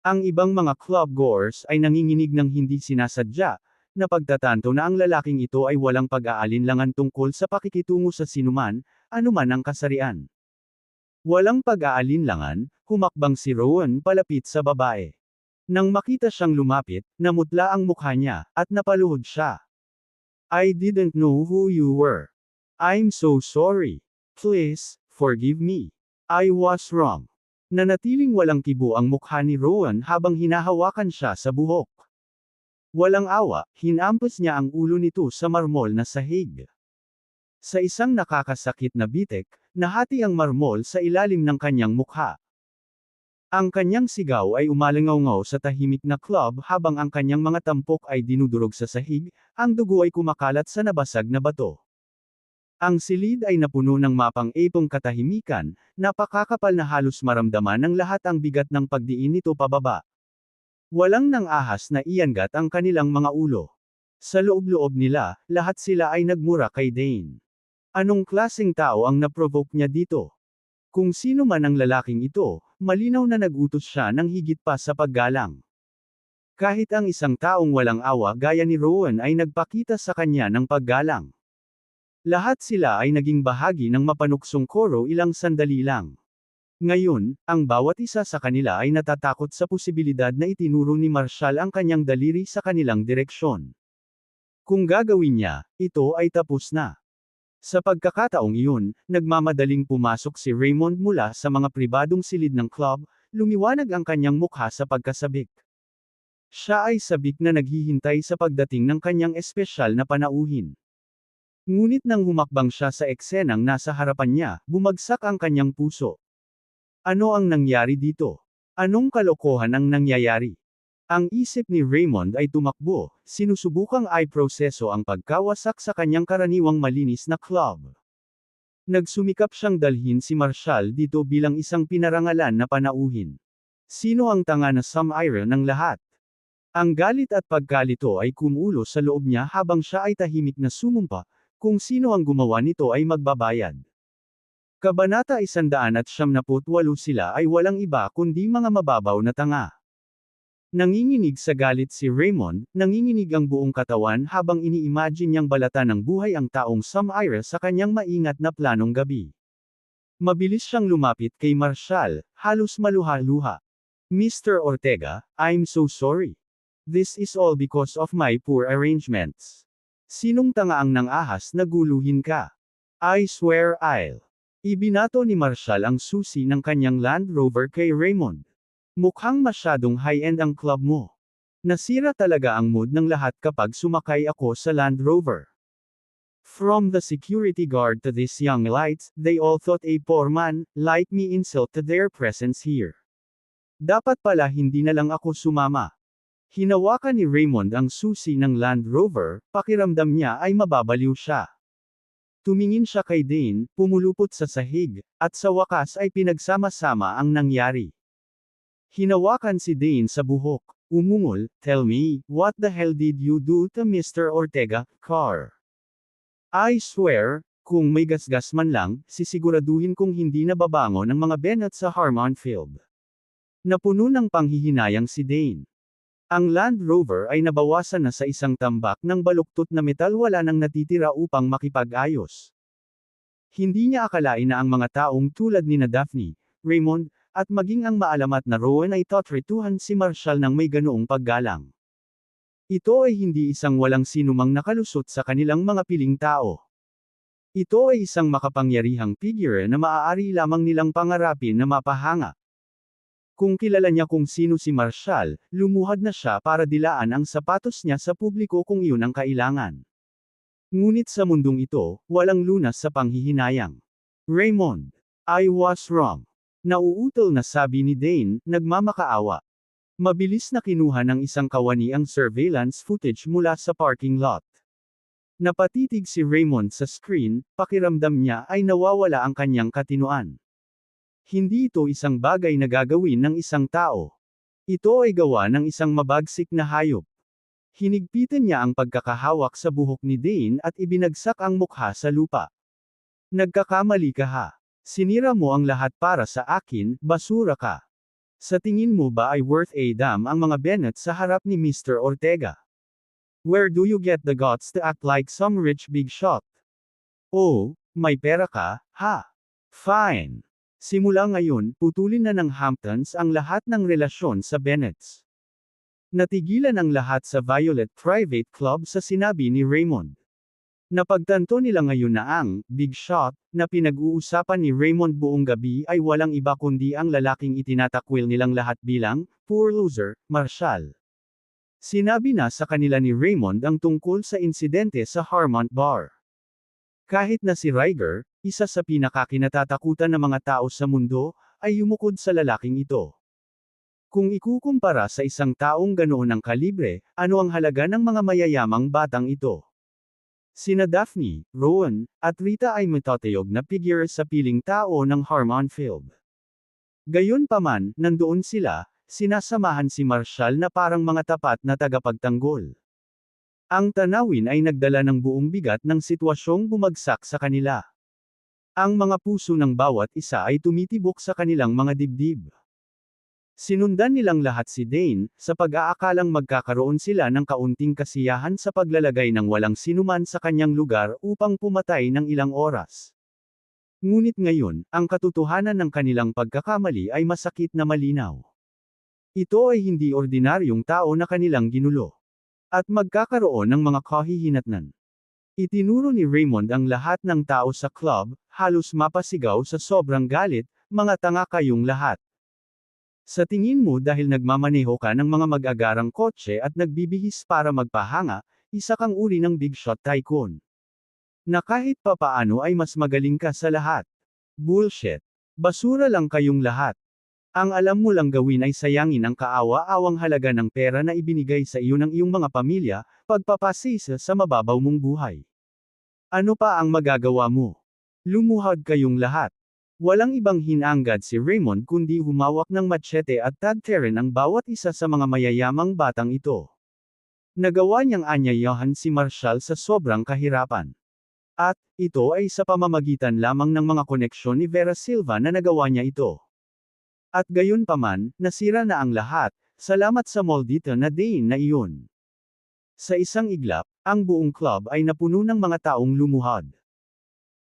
Ang ibang mga club goers ay nanginginig ng hindi sinasadya, na pagtatanto na ang lalaking ito ay walang pag-aalinlangan tungkol sa pakikitungo sa sinuman, anuman ang kasarian. Walang pag-aalinlangan, humakbang si Rowan palapit sa babae. Nang makita siyang lumapit, namutla ang mukha niya, at napaluhod siya. I didn't know who you were. I'm so sorry. Please, forgive me. I was wrong. Nanatiling walang kibo ang mukha ni Rowan habang hinahawakan siya sa buhok. Walang awa, hinampas niya ang ulo nito sa marmol na sahig. Sa isang nakakasakit na bitek, nahati ang marmol sa ilalim ng kanyang mukha. Ang kanyang sigaw ay umalangaw sa tahimik na club habang ang kanyang mga tampok ay dinudurog sa sahig, ang dugo ay kumakalat sa nabasag na bato. Ang silid ay napuno ng mapang-ipong katahimikan, napakakapal na halos maramdaman ng lahat ang bigat ng pagdiin nito pababa. Walang nang ahas na iyangat ang kanilang mga ulo. Sa loob-loob nila, lahat sila ay nagmura kay Dane. Anong klaseng tao ang naprovoke niya dito? Kung sino man ang lalaking ito, malinaw na nagutos siya ng higit pa sa paggalang. Kahit ang isang taong walang awa gaya ni Rowan ay nagpakita sa kanya ng paggalang. Lahat sila ay naging bahagi ng mapanuksong koro ilang sandali lang. Ngayon, ang bawat isa sa kanila ay natatakot sa posibilidad na itinuro ni Marshall ang kanyang daliri sa kanilang direksyon. Kung gagawin niya, ito ay tapos na. Sa pagkakataong iyon, nagmamadaling pumasok si Raymond mula sa mga pribadong silid ng club, lumiwanag ang kanyang mukha sa pagkasabik. Siya ay sabik na naghihintay sa pagdating ng kanyang espesyal na panauhin. Ngunit nang humakbang siya sa eksenang nasa harapan niya, bumagsak ang kanyang puso. Ano ang nangyari dito? Anong kalokohan ang nangyayari? Ang isip ni Raymond ay tumakbo, sinusubukang i-proseso ang pagkawasak sa kanyang karaniwang malinis na club. Nagsumikap siyang dalhin si Marshall dito bilang isang pinarangalan na panauhin. Sino ang tanga na sumire ng lahat? Ang galit at pagkalito ay kumulo sa loob niya habang siya ay tahimik na sumumpa, kung sino ang gumawa nito ay magbabayad. Kabanata 178 sila ay walang iba kundi mga mababaw na tanga. Nanginginig sa galit si Raymond, nanginginig ang buong katawan habang ini-imagine niyang balatan ng buhay ang taong sumire sa kanyang maingat na planong gabi. Mabilis siyang lumapit kay Marshall, halos maluha-luha. Mr. Ortega, I'm so sorry. This is all because of my poor arrangements. Sinong tanga ang nang-ahas na guluhin ka? I swear I'll. Ibinato ni Marshall ang susi ng kanyang Land Rover kay Raymond. Mukhang masyadong high-end ang club mo. Nasira talaga ang mood ng lahat kapag sumakay ako sa Land Rover. From the security guard to these young lights, they all thought a poor man, like me insulted their presence here. Dapat pala hindi na lang ako sumama. Hinawakan ni Raymond ang susi ng Land Rover, pakiramdam niya ay mababaliw siya. Tumingin siya kay Dane, pumulupot sa sahig, at sa wakas ay pinagsama-sama ang nangyari. Hinawakan si Dane sa buhok, umungol, tell me, what the hell did you do to Mr. Ortega, car? I swear, kung may gasgas man lang, sisiguraduhin kong hindi nababango ng mga Bennett sa Harmon Field. Napuno ng panghihinayang si Dane. Ang Land Rover ay nabawasan na sa isang tambak ng baluktot na metal, wala nang natitira upang makipag-ayos. Hindi niya akalain na ang mga taong tulad ni na Daphne, Raymond, at maging ang maalamat na Rowan ay tatrituhan si Marshall ng may ganoong paggalang. Ito ay hindi isang walang sinumang nakalusot sa kanilang mga piling tao. Ito ay isang makapangyarihang figure na maaari lamang nilang pangarapin na mapahanga. Kung kilala niya kung sino si Marshall, lumuhad na siya para dilaan ang sapatos niya sa publiko kung iyon ang kailangan. Ngunit sa mundong ito, walang lunas sa panghihinayang. Raymond, I was wrong. Nauutol na sabi ni Dane, nagmamakaawa. Mabilis na kinuha ng isang kawani ang surveillance footage mula sa parking lot. Napatitig si Raymond sa screen, pakiramdam niya ay nawawala ang kanyang katinoan. Hindi ito isang bagay na gagawin ng isang tao. Ito ay gawa ng isang mabagsik na hayop. Hinigpitan niya ang pagkakahawak sa buhok ni Dane at ibinagsak ang mukha sa lupa. Nagkakamali ka ha. Sinira mo ang lahat para sa akin, basura ka. Sa tingin mo ba ay worth a damn ang mga Bennett sa harap ni Mr. Ortega? Where do you get the guts to act like some rich big shot? Oh, may pera ka, ha? Fine. Simula ngayon, putulin na ng Hamptons ang lahat ng relasyon sa Bennetts. Natigilan ang lahat sa Violet Private Club sa sinabi ni Raymond. Napagtanto nila ngayon na ang big shot na pinag-uusapan ni Raymond buong gabi ay walang iba kundi ang lalaking itinatakwil nilang lahat bilang poor loser, Marshall. Sinabi na sa kanila ni Raymond ang tungkol sa insidente sa Harmont Bar. Kahit na si Ryger, isa sa pinakakinatatakutan ng mga tao sa mundo, ay yumukod sa lalaking ito. Kung ikukumpara sa isang taong ganoon ang kalibre, ano ang halaga ng mga mayayamang batang ito? Sina Daphne, Rowan, at Rita ay matatayog na figure sa piling tao ng Harmon Field. Gayunpaman, nandoon sila, sinasamahan si Marshall na parang mga tapat na tagapagtanggol. Ang tanawin ay nagdala ng buong bigat ng sitwasyong bumagsak sa kanila. Ang mga puso ng bawat isa ay tumitibok sa kanilang mga dibdib. Sinundan nilang lahat si Dane, sa pag-aakalang magkakaroon sila ng kaunting kasiyahan sa paglalagay ng walang sinuman sa kanyang lugar upang pumatay ng ilang oras. Ngunit ngayon, ang katotohanan ng kanilang pagkakamali ay masakit na malinaw. Ito ay hindi ordinaryong tao na kanilang ginulo. At magkakaroon ng mga kahihinatnan. Itinuro ni Raymond ang lahat ng tao sa club, halos mapasigaw sa sobrang galit, mga tanga kayong lahat. Sa tingin mo dahil nagmamaneho ka ng mga mag-agarang kotse at nagbibihis para magpahanga, isa kang uri ng big shot tycoon. Na kahit papaano ay mas magaling ka sa lahat. Bullshit. Basura lang kayong lahat. Ang alam mo lang gawin ay sayangin ang kaawa-awang halaga ng pera na ibinigay sa iyo ng iyong mga pamilya, pagpapasisa sa mababaw mong buhay. Ano pa ang magagawa mo? Lumuhad kayong lahat. Walang ibang hinanggad si Raymond kundi humawak ng machete at tagterin ang bawat isa sa mga mayayamang batang ito. Nagawa niyang anyayahan si Marshall sa sobrang kahirapan. At, ito ay sa pamamagitan lamang ng mga koneksyon ni Vera Silva na nagawa niya ito. At gayunpaman, nasira na ang lahat, salamat sa maldita na Dane na iyon. Sa isang iglap, ang buong club ay napuno ng mga taong lumuhad.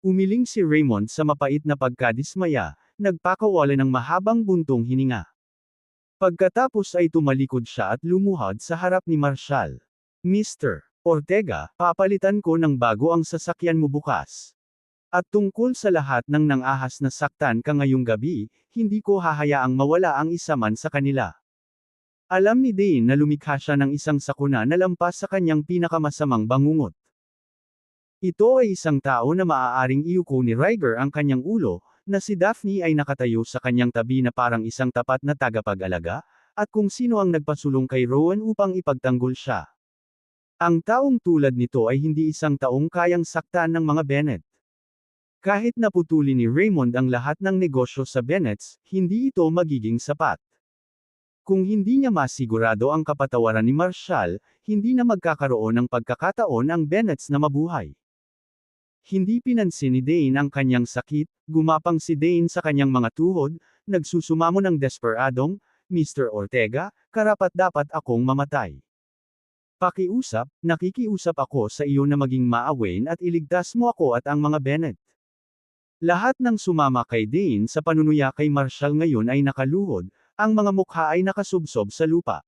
Umiling si Raymond sa mapait na pagkadismaya, nagpakawala ng mahabang buntong hininga. Pagkatapos ay tumalikod siya at lumuhad sa harap ni Marshall. Mr. Ortega, papalitan ko ng bago ang sasakyan mo bukas. At tungkol sa lahat ng nang-ahas na saktan ka ngayong gabi, hindi ko hahayaang mawala ang isa man sa kanila. Alam ni Dane na lumikha siya ng isang sakuna na lampas sa kanyang pinakamasamang bangungot. Ito ay isang tao na maaaring iuko ni Ryger ang kanyang ulo, na si Daphne ay nakatayo sa kanyang tabi na parang isang tapat na tagapag-alaga, at kung sino ang nagpasulong kay Rowan upang ipagtanggol siya. Ang taong tulad nito ay hindi isang taong kayang saktan ng mga Bennett. Kahit naputuli ni Raymond ang lahat ng negosyo sa Bennetts, hindi ito magiging sapat. Kung hindi niya masigurado ang kapatawaran ni Marshall, hindi na magkakaroon ng pagkakataon ang Bennetts na mabuhay. Hindi pinansin ni Dane ang kanyang sakit, gumapang si Dane sa kanyang mga tuhod, nagsusumamo ng desperadong, Mr. Ortega, karapat-dapat akong mamatay. Pakiusap, nakikiusap ako sa iyo na maging maawain at iligtas mo ako at ang mga Bennett. Lahat ng sumama kay Dane sa panunuya kay Marshall ngayon ay nakaluhod, ang mga mukha ay nakasubsob sa lupa.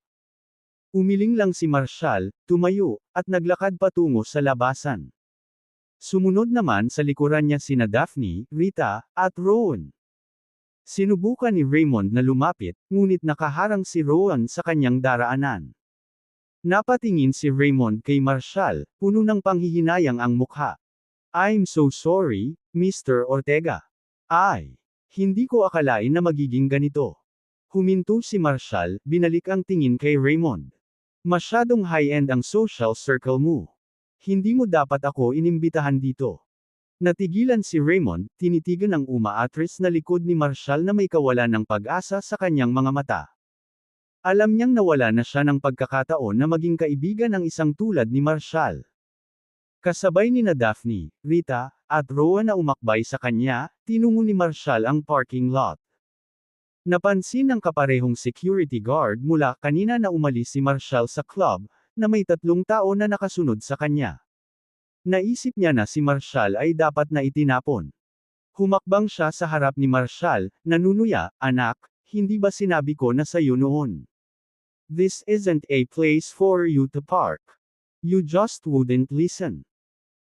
Umiling lang si Marshall, tumayo, at naglakad patungo sa labasan. Sumunod naman sa likuran niya sina Daphne, Rita, at Rowan. Sinubukan ni Raymond na lumapit, ngunit nakaharang si Rowan sa kanyang daraanan. Napatingin si Raymond kay Marshall, puno ng panghihinayang ang mukha. I'm so sorry, Mr. Ortega. Hindi ko akalain na magiging ganito. Huminto si Marshall, binalik ang tingin kay Raymond. Masyadong high-end ang social circle mo. Hindi mo dapat ako inimbitahan dito. Natigilan si Raymond, tinitigan ang umaatras na likod ni Marshall na may kawalan ng pag-asa sa kanyang mga mata. Alam niyang nawala na siya ng pagkakataon na maging kaibigan ng isang tulad ni Marshall. Kasabay ni na Daphne, Rita, at Rowan na umakbay sa kanya, tinungo ni Marshall ang parking lot. Napansin ng kaparehong security guard mula kanina na umalis si Marshall sa club, na may 3 tao na nakasunod sa kanya. Naisip niya na si Marshall ay dapat na itinapon. Humakbang siya sa harap ni Marshall, nanunuya, anak, hindi ba sinabi ko na sayo noon? This isn't a place for you to park. You just wouldn't listen.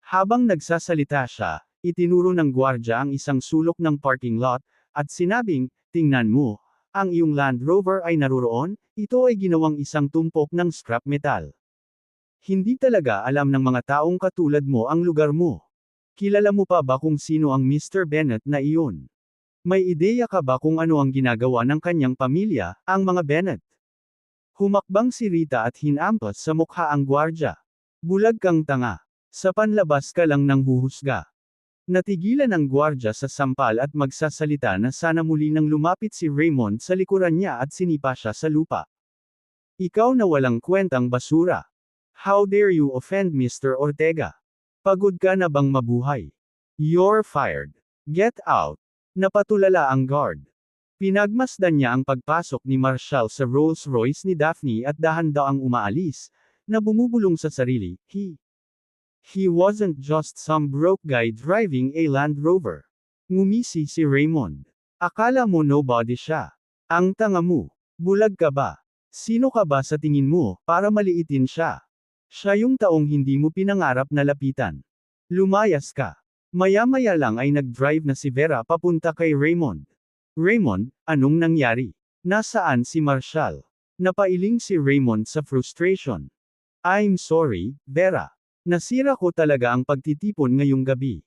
Habang nagsasalita siya, itinuro ng gwardya ang isang sulok ng parking lot, at sinabing, tingnan mo, ang iyong Land Rover ay naroroon, ito ay ginawang isang tumpok ng scrap metal. Hindi talaga alam ng mga taong katulad mo ang lugar mo. Kilala mo pa ba kung sino ang Mr. Bennett na iyon? May ideya ka ba kung ano ang ginagawa ng kanyang pamilya, ang mga Bennett? Humakbang si Rita at hinampas sa mukha ang gwardya. Bulag kang tanga. Sa panlabas ka lang nang huhusga. Natigilan ang gwardya sa sampal at magsasalita na sana muli nang lumapit si Raymond sa likuran niya at sinipa siya sa lupa. Ikaw na walang kwentang basura. How dare you offend Mr. Ortega? Pagod ka na bang mabuhay? You're fired. Get out. Napatulala ang guard. Pinagmasdan niya ang pagpasok ni Marshall sa Rolls-Royce ni Daphne at dahan-daang umaalis, na bumubulong sa sarili, He wasn't just some broke guy driving a Land Rover. Ngumisi si Raymond. Akala mo nobody siya. Ang tanga mo. Bulag ka ba? Sino ka ba sa tingin mo, para maliitin siya? Siya yung taong hindi mo pinangarap na lapitan. Lumayas ka. Maya-maya lang ay nag-drive na si Vera papunta kay Raymond. Raymond, anong nangyari? Nasaan si Marshall? Napailing si Raymond sa frustration. I'm sorry, Vera. Nasira ko talaga ang pagtitipon ngayong gabi.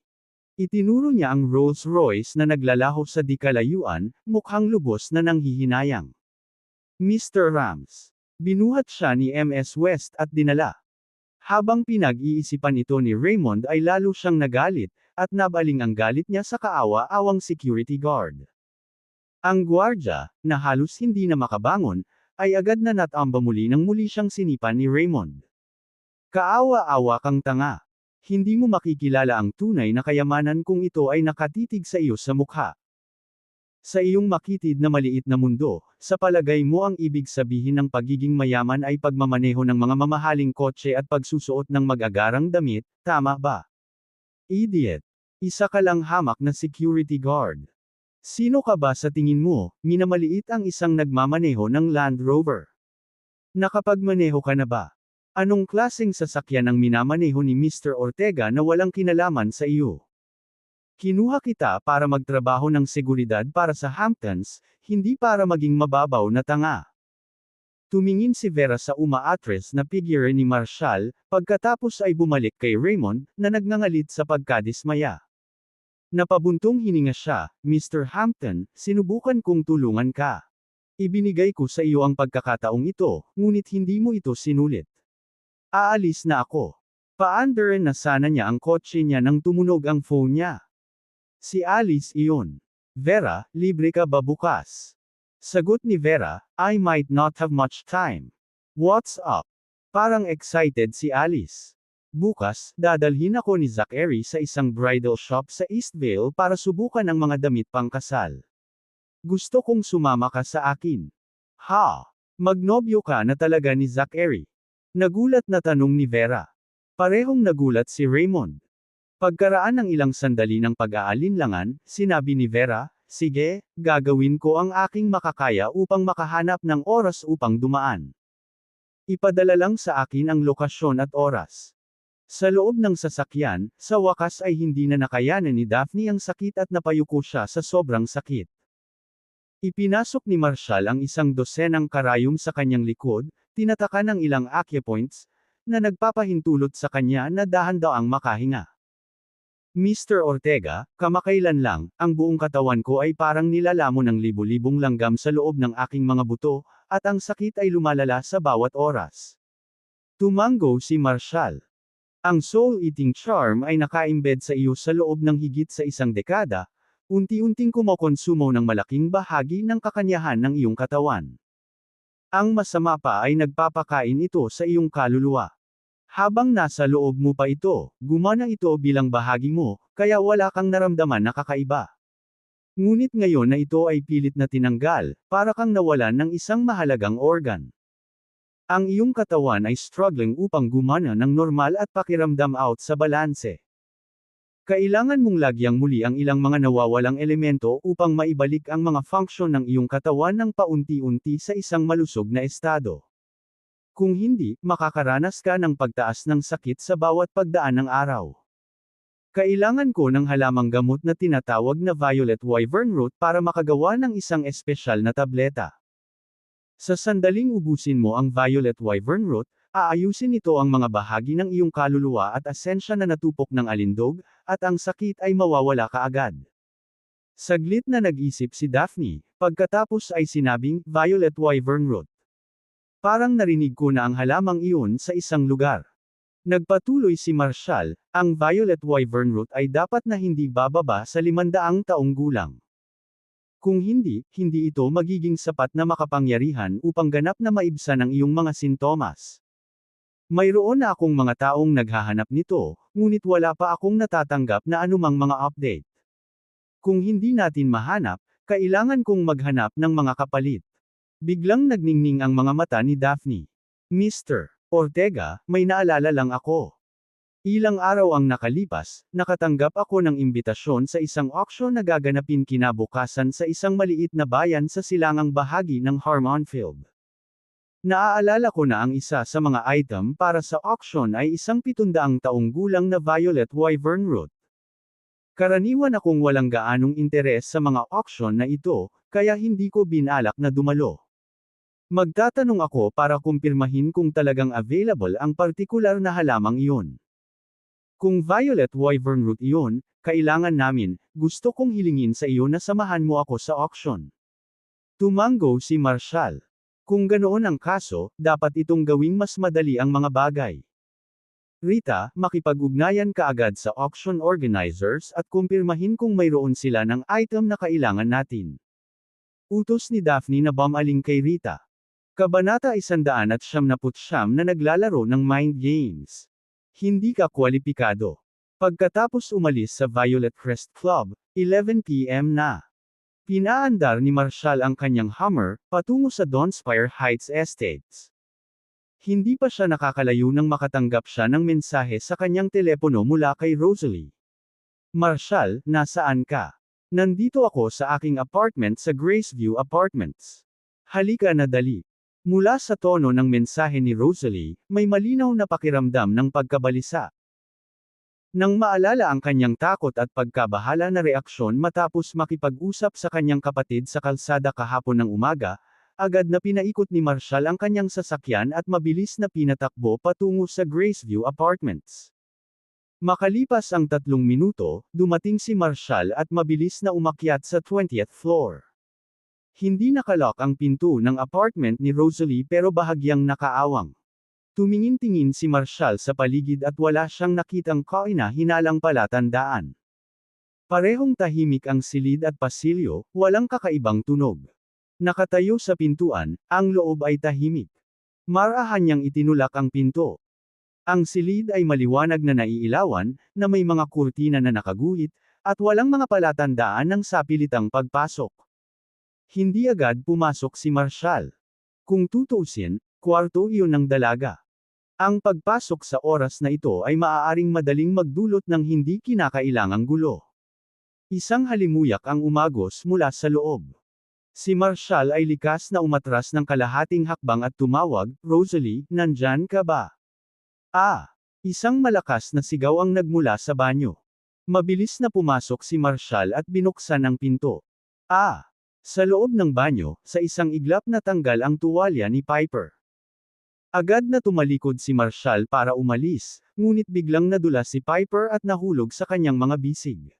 Itinuro niya ang Rolls-Royce na naglalaho sa di kalayuan, mukhang lubos na nanghihinayang. Mr. Rams. Binuhat siya ni MS West at dinala. Habang pinag-iisipan ito ni Raymond ay lalo siyang nagalit, at nabaling ang galit niya sa kaawa-awang security guard. Ang gwardya, na halos hindi na makabangon, ay agad na natamba muli nang muli siyang sinipan ni Raymond. Kaawa-awa kang tanga. Hindi mo makikilala ang tunay na kayamanan kung ito ay nakatitig sa iyo sa mukha. Sa iyong makitid na maliit na mundo, sa palagay mo ang ibig sabihin ng pagiging mayaman ay pagmamaneho ng mga mamahaling kotse at pagsusuot ng mag-agarang damit, tama ba? Idiot. Isa ka lang hamak na security guard. Sino ka ba sa tingin mo, minamaliit ang isang nagmamaneho ng Land Rover? Nakapagmaneho ka na ba? Anong klaseng sasakyan ang minamaneho ni Mr. Ortega na walang kinalaman sa iyo? Kinuha kita para magtrabaho ng seguridad para sa Hamptons, hindi para maging mababaw na tanga. Tumingin si Vera sa umaatres na figure ni Marshall, pagkatapos ay bumalik kay Raymond, na nagngangalit sa pagkadismaya. Napabuntong hininga siya, Mr. Hampton, sinubukan kong tulungan ka. Ibinigay ko sa iyo ang pagkakataong ito, ngunit hindi mo ito sinulit. Aalis na ako. Paandarin na sana niya ang kotse niya nang tumunog ang phone niya. Si Alice iyon. Vera, libre ka ba bukas? Sagot ni Vera, I might not have much time. What's up? Parang excited si Alice. Bukas, dadalhin ako ni Zachary sa isang bridal shop sa Eastvale para subukan ang mga damit pangkasal. Gusto kong sumama ka sa akin. Ha? Magnobyo ka na talaga ni Zachary? Nagulat na tanong ni Vera. Parehong nagulat si Raymond. Pagkaraan ng ilang sandali ng pag-aalinlangan, sinabi ni Vera, sige, gagawin ko ang aking makakaya upang makahanap ng oras upang dumaan. Ipadala lang sa akin ang lokasyon at oras. Sa loob ng sasakyan, sa wakas ay hindi na nakayanan ni Daphne ang sakit at napayuko siya sa sobrang sakit. Ipinasok ni Marshall ang isang dosenang karayom sa kanyang likod, tinatakan ng ilang acupoints, na nagpapahintulot sa kanya na dahan-daang makahinga. Mr. Ortega, kamakailan lang, ang buong katawan ko ay parang nilalamon ng libu-libong langgam sa loob ng aking mga buto, at ang sakit ay lumalala sa bawat oras. Tumango si Marshall. Ang soul-eating charm ay naka-embed sa iyo sa loob ng higit sa isang dekada, unti-unting kumokonsumo ng malaking bahagi ng kakanyahan ng iyong katawan. Ang masama pa ay nagpapakain ito sa iyong kaluluwa. Habang nasa loob mo pa ito, gumana ito bilang bahagi mo, kaya wala kang naramdaman na kakaiba. Ngunit ngayon na ito ay pilit na tinanggal, para kang nawalan ng isang mahalagang organ. Ang iyong katawan ay struggling upang gumana ng normal at pakiramdam out sa balanse. Kailangan mong lagyang muli ang ilang mga nawawalang elemento upang maibalik ang mga function ng iyong katawan ng paunti-unti sa isang malusog na estado. Kung hindi, makakaranas ka ng pagtaas ng sakit sa bawat pagdaan ng araw. Kailangan ko ng halamang gamot na tinatawag na violet wyvern root para makagawa ng isang espesyal na tableta. Sa sandaling ubusin mo ang violet wyvern root, aayusin ito ang mga bahagi ng iyong kaluluwa at asensya na natupok ng alindog, at ang sakit ay mawawala kaagad. Saglit na nag-isip si Daphne, pagkatapos ay sinabing, violet wyvern root. Parang narinig ko na ang halamang iyon sa isang lugar. Nagpatuloy si Marshall, ang violet wyvern root ay dapat na hindi bababa sa 500 taong gulang. Kung hindi, hindi ito magiging sapat na makapangyarihan upang ganap na maibsan ang iyong mga sintomas. Mayroon na akong mga taong naghahanap nito, ngunit wala pa akong natatanggap na anumang mga update. Kung hindi natin mahanap, kailangan kong maghanap ng mga kapalit. Biglang nagningning ang mga mata ni Daphne. Mr. Ortega, may naalala lang ako. Ilang araw ang nakalipas, nakatanggap ako ng imbitasyon sa isang auction na gaganapin kinabukasan sa isang maliit na bayan sa silangang bahagi ng Harmonfield. Naaalala ko na ang isa sa mga item para sa auction ay isang 700 taong gulang na violet wyvern root. Karaniwan akong walang gaanong interes sa mga auction na ito, kaya hindi ko binalak na dumalo. Magtatanong ako para kumpirmahin kung talagang available ang partikular na halamang iyon. Kung violet wyvern root iyon, kailangan namin, gusto kong hilingin sa iyo na samahan mo ako sa auction. Tumango si Marshall. Kung ganoon ang kaso, dapat itong gawing mas madali ang mga bagay. Rita, makipag-ugnayan ka agad sa auction organizers at kumpirmahin kung mayroon sila ng item na kailangan natin. Utos ni Daphne na bumaling kay Rita. Kabanata 179 na naglalaro ng mind games. Hindi ka kwalipikado. Pagkatapos umalis sa Violet Crest Club, 11 p.m. na. Pinaandar ni Marshall ang kanyang Hummer, patungo sa Dawnspire Heights Estates. Hindi pa siya nakakalayo nang makatanggap siya ng mensahe sa kanyang telepono mula kay Rosalie. Marshall, nasaan ka? Nandito ako sa aking apartment sa Graceview Apartments. Halika na dali. Mula sa tono ng mensahe ni Rosalie, may malinaw na pakiramdam ng pagkabalisa. Nang maalala ang kanyang takot at pagkabahala na reaksyon matapos makipag-usap sa kanyang kapatid sa kalsada kahapon ng umaga, agad na pinaikot ni Marshall ang kanyang sasakyan at mabilis na pinatakbo patungo sa Graceview Apartments. Makalipas ang 3 minuto, dumating si Marshall at mabilis na umakyat sa 20th floor. Hindi nakalock ang pinto ng apartment ni Rosalie pero bahagyang nakaawang. Tumingin-tingin si Marshall sa paligid at wala siyang nakitang kaina-hinalang palatandaan. Parehong tahimik ang silid at pasilyo, walang kakaibang tunog. Nakatayo sa pintuan, ang loob ay tahimik. Marahan niyang itinulak ang pinto. Ang silid ay maliwanag na naiilawan, na may mga kurtina na nakaguhit, at walang mga palatandaan ng sapilitang pagpasok. Hindi agad pumasok si Marshall. Kung tutuusin, kwarto iyon ng dalaga. Ang pagpasok sa oras na ito ay maaaring madaling magdulot ng hindi kinakailangang gulo. Isang halimuyak ang umagos mula sa loob. Si Marshall ay likas na umatras ng kalahating hakbang at tumawag, "Rosalie, nandyan ka ba?" "Ah, Isang malakas na sigaw ang nagmula sa banyo. Mabilis na pumasok si Marshall at binuksan ang pinto. Sa loob ng banyo, sa isang iglap natanggal ang tuwalya ni Piper. Agad na tumalikod si Marshall para umalis, ngunit biglang nadulas si Piper at nahulog sa kanyang mga bisig.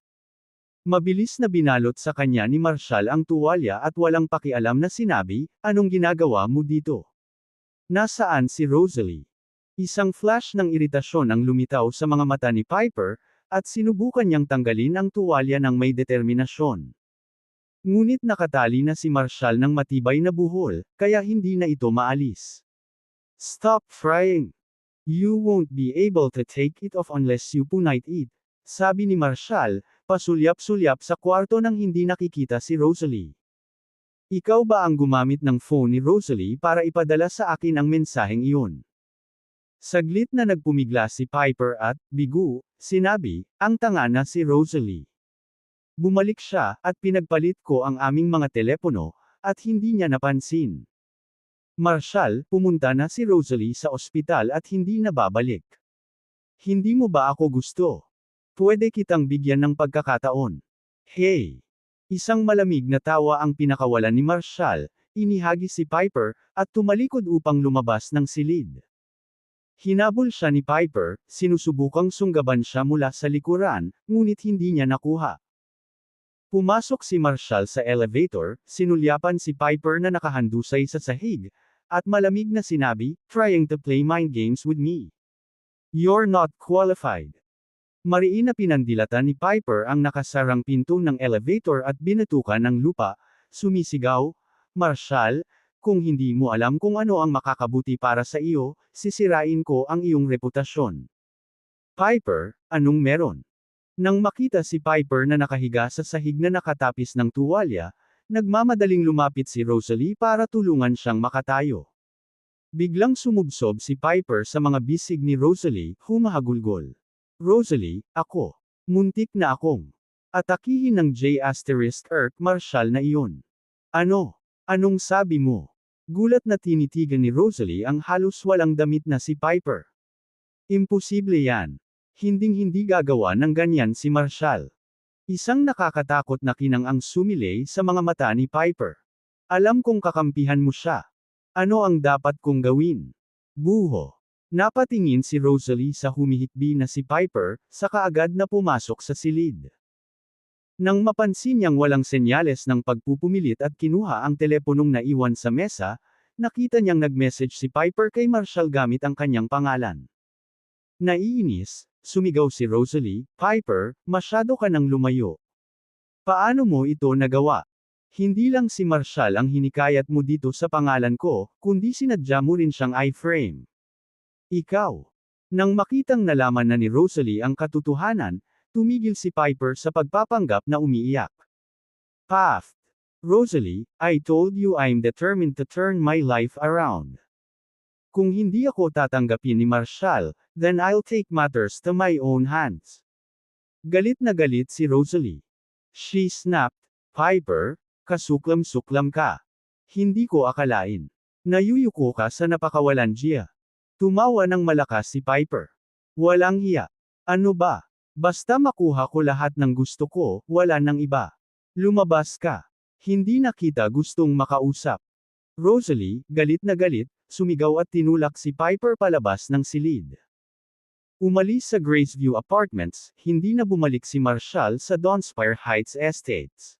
Mabilis na binalot sa kanya ni Marshall ang tuwalya at walang pakialam na sinabi, "Anong ginagawa mo dito? Nasaan si Rosalie?" Isang flash ng iritasyon ang lumitaw sa mga mata ni Piper, at sinubukan niyang tanggalin ang tuwalya ng may determinasyon. Ngunit nakatali na si Marshall ng matibay na buhol, kaya hindi na ito maalis. "Stop frying. You won't be able to take it off unless you punite it," sabi ni Marshall, pasulyap-sulyap sa kwarto nang hindi nakikita si Rosalie. "Ikaw ba ang gumamit ng phone ni Rosalie para ipadala sa akin ang mensaheng iyon?" Saglit na nagpumigla si Piper at, bigo, sinabi, "Ang tanga na si Rosalie. Bumalik siya, at pinagpalit ko ang aming mga telepono, at hindi niya napansin. Marshall, pumunta na si Rosalie sa ospital at hindi na babalik. Hindi mo ba ako gusto? Pwede kitang bigyan ng pagkakataon." "Hey!" Isang malamig na tawa ang pinakawalan ni Marshall, inihagis si Piper, at tumalikod upang lumabas ng silid. Hinabol siya ni Piper, sinusubukang sunggaban siya mula sa likuran, ngunit hindi niya nakuha. Pumasok si Marshall sa elevator, sinulyapan si Piper na nakahandusay sa sahig, at malamig na sinabi, "Trying to play mind games with me. You're not qualified." Mariin na pinandilatan ni Piper ang nakasarang pinto ng elevator at binatukan ng lupa, sumisigaw, "Marshall, kung hindi mo alam kung ano ang makakabuti para sa iyo, sisirain ko ang iyong reputasyon." "Piper, anong meron?" Nang makita si Piper na nakahiga sa sahig na nakatapis ng tuwalya, nagmamadaling lumapit si Rosalie para tulungan siyang makatayo. Biglang sumubsob si Piper sa mga bisig ni Rosalie, humahagulgol. "Rosalie, ako. Muntik na akong atakihin ng J**Erk Marshall na iyon." "Ano? Anong sabi mo?" Gulat na tinitigan ni Rosalie ang halos walang damit na si Piper. "Imposible yan. Hinding-hindi gagawa ng ganyan si Marshall." Isang nakakatakot na kinang ang sumilay sa mga mata ni Piper. "Alam kong kakampihan mo siya. Ano ang dapat kong gawin? Buho." Napatingin si Rosalie sa humihikbi na si Piper, saka agad na pumasok sa silid. Nang mapansin niyang walang senyales ng pagpupumilit at kinuha ang teleponong naiwan sa mesa, nakita niyang nag-message si Piper kay Marshall gamit ang kanyang pangalan. Naiinis, sumigaw si Rosalie, "Piper, masyado ka nang lumayo. Paano mo ito nagawa? Hindi lang si Marshall ang hinikayat mo dito sa pangalan ko, kundi sinadya mo rin siyang i-frame. Ikaw." Nang makitang nalaman na ni Rosalie ang katotohanan, tumigil si Piper sa pagpapanggap na umiiyak. "Paft. Rosalie, I told you I'm determined to turn my life around. Kung hindi ako tatanggapin ni Marshall, then I'll take matters to my own hands." Galit na galit si Rosalie. She snapped, "Piper, kasuklam-suklam ka. Hindi ko akalain. Nayuyuko ka sa napakawalan Gia." Tumawa ng malakas si Piper. "Walang hiya. Ano ba? Basta makuha ko lahat ng gusto ko, wala nang iba. Lumabas ka. Hindi na kita gustong makausap." Rosalie, galit na galit, sumigaw at tinulak si Piper palabas ng silid. Umalis sa Graceview Apartments, hindi na bumalik si Marshall sa Donspire Heights Estates.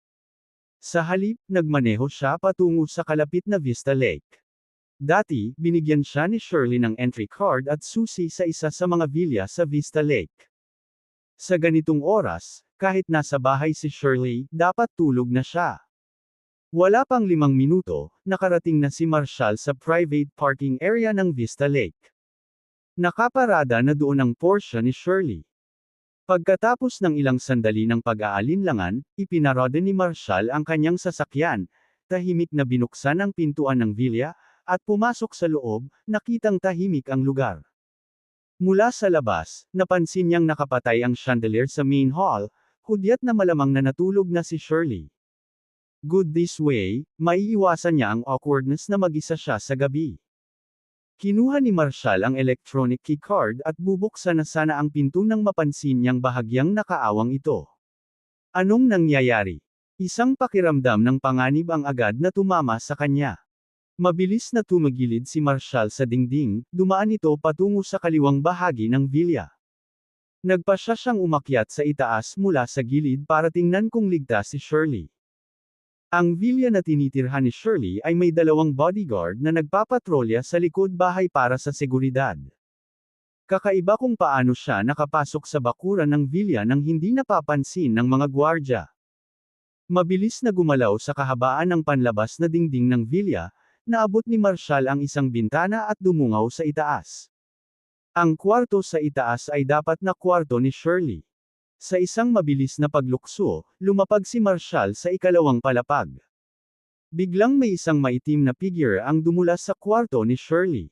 Sa halip, nagmaneho siya patungo sa kalapit na Vista Lake. Dati, binigyan siya ni Shirley ng entry card at susi sa isa sa mga villa sa Vista Lake. Sa ganitong oras, kahit nasa bahay si Shirley, dapat tulog na siya. Wala pang 5 minuto, nakarating na si Marshall sa private parking area ng Vista Lake. Nakaparada na doon ang Porsche ni Shirley. Pagkatapos ng ilang sandali ng pag-aalinlangan, ipinarada ni Marshall ang kanyang sasakyan, tahimik na binuksan ang pintuan ng villa, at pumasok sa loob, nakitang tahimik ang lugar. Mula sa labas, napansin niyang nakapatay ang chandelier sa main hall, hudyat na malamang na natulog na si Shirley. Good this way, maiiwasan niya ang awkwardness na mag-isa siya sa gabi. Kinuha ni Marshall ang electronic keycard at bubuksan na sana ang pinto nang mapansin niyang bahagyang nakaawang ito. Anong nangyayari? Isang pakiramdam ng panganib ang agad na tumama sa kanya. Mabilis na tumagilid si Marshall sa dingding, dumaan ito patungo sa kaliwang bahagi ng villa. Nagpasya siyang umakyat sa itaas mula sa gilid para tingnan kung ligtas si Shirley. Ang villa na tinitirhan ni Shirley ay may 2 bodyguard na nagpapatrolya sa likod bahay para sa seguridad. Kakaiba kung paano siya nakapasok sa bakuran ng villa nang hindi napapansin ng mga gwardya. Mabilis na gumalaw sa kahabaan ng panlabas na dingding ng villa, naabot ni Marshall ang isang bintana at dumungaw sa itaas. Ang kwarto sa itaas ay dapat na kwarto ni Shirley. Sa isang mabilis na paglukso, lumapag si Marshall sa ikalawang palapag. Biglang may isang maitim na figure ang dumulas sa kwarto ni Shirley.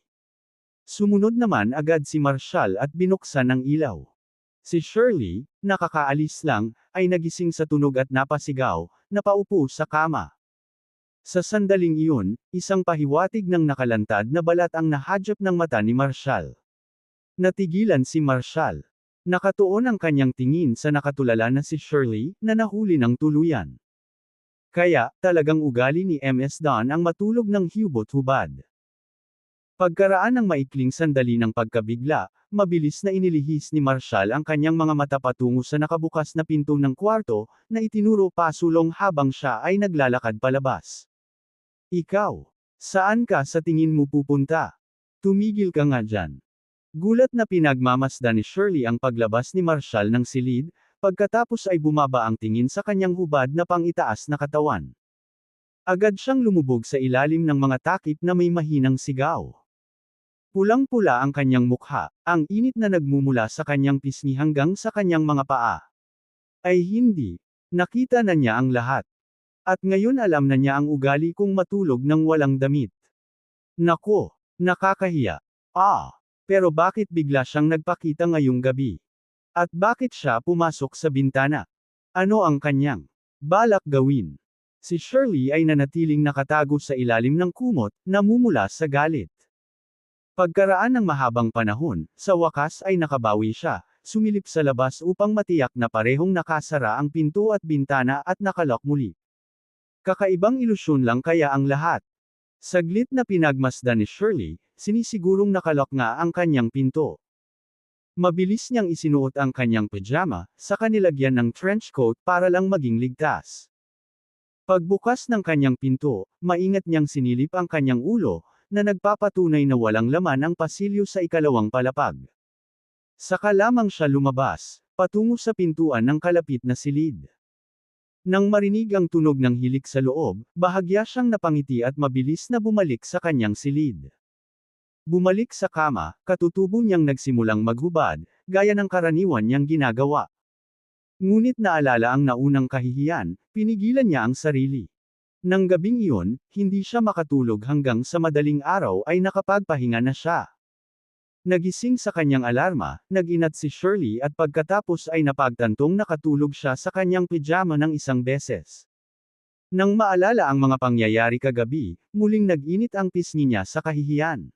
Sumunod naman agad si Marshall at binuksan ang ilaw. Si Shirley, nakakaalis lang, ay nagising sa tunog at napasigaw, napaupo sa kama. Sa sandaling iyon, isang pahiwatig ng nakalantad na balat ang nahadyap ng mata ni Marshall. Natigilan si Marshall. Nakatuon ang kanyang tingin sa nakatulala na si Shirley, na nahuli ng tuluyan. Kaya, talagang ugali ni Ms. Dawn ang matulog ng hubot-hubad. Pagkaraan ng maikling sandali ng pagkabigla, mabilis na inilihis ni Marshall ang kanyang mga mata patungo sa nakabukas na pinto ng kwarto, na itinuro pasulong habang siya ay naglalakad palabas. Ikaw, saan ka sa tingin mo pupunta? Tumigil ka nga dyan. Gulat na pinagmamasdan ni Shirley ang paglabas ni Marshall ng silid, pagkatapos ay bumaba ang tingin sa kanyang hubad na pang-itaas na katawan. Agad siyang lumubog sa ilalim ng mga takip na may mahinang sigaw. Pulang-pula ang kanyang mukha, ang init na nagmumula sa kanyang pisngi hanggang sa kanyang mga paa. Ay hindi, nakita na niya ang lahat. At ngayon alam na niya ang ugali kung matulog ng walang damit. Nako, nakakahiya. Pero bakit bigla siyang nagpakita ngayong gabi? At bakit siya pumasok sa bintana? Ano ang kanyang balak gawin? Si Shirley ay nanatiling nakatago sa ilalim ng kumot, namumula sa galit. Pagkaraan ng mahabang panahon, sa wakas ay nakabawi siya, sumilip sa labas upang matiyak na parehong nakasara ang pinto at bintana at nakalok muli. Kakaibang ilusyon lang kaya ang lahat. Saglit na pinagmasdan ni Shirley, sinisigurong nakalok nga ang kanyang pinto. Mabilis niyang isinuot ang kanyang pajama, saka nilagyan ng trench coat para lang maging ligtas. Pagbukas ng kanyang pinto, maingat niyang sinilip ang kanyang ulo, na nagpapatunay na walang laman ang pasilyo sa ikalawang palapag. Saka lamang siya lumabas, patungo sa pintuan ng kalapit na silid. Nang marinig ang tunog ng hilik sa loob, bahagya siyang napangiti at mabilis na bumalik sa kanyang silid. Bumalik sa kama, katutubo niyang nagsimulang maghubad, gaya ng karaniwan niyang ginagawa. Ngunit naalala ang naunang kahihiyan, pinigilan niya ang sarili. Nang gabing iyon, hindi siya makatulog hanggang sa madaling araw ay nakapagpahinga na siya. Nagising sa kanyang alarma, nag-inat si Shirley at pagkatapos ay napagtantong nakatulog siya sa kanyang pijama ng isang beses. Nang maalala ang mga pangyayari kagabi, muling nag-init ang pisngi niya sa kahihiyan.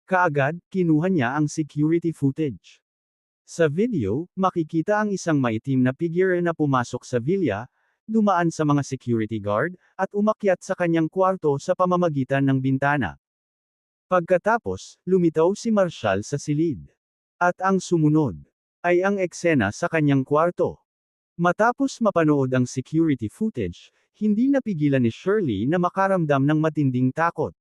Kaagad, kinuha niya ang security footage. Sa video, makikita ang isang maitim na figure na pumasok sa villa, dumaan sa mga security guard, at umakyat sa kanyang kwarto sa pamamagitan ng bintana. Pagkatapos, lumitaw si Marshall sa silid. At ang sumunod ay ang eksena sa kanyang kwarto. Matapos mapanood ang security footage, hindi napigilan ni Shirley na makaramdam ng matinding takot.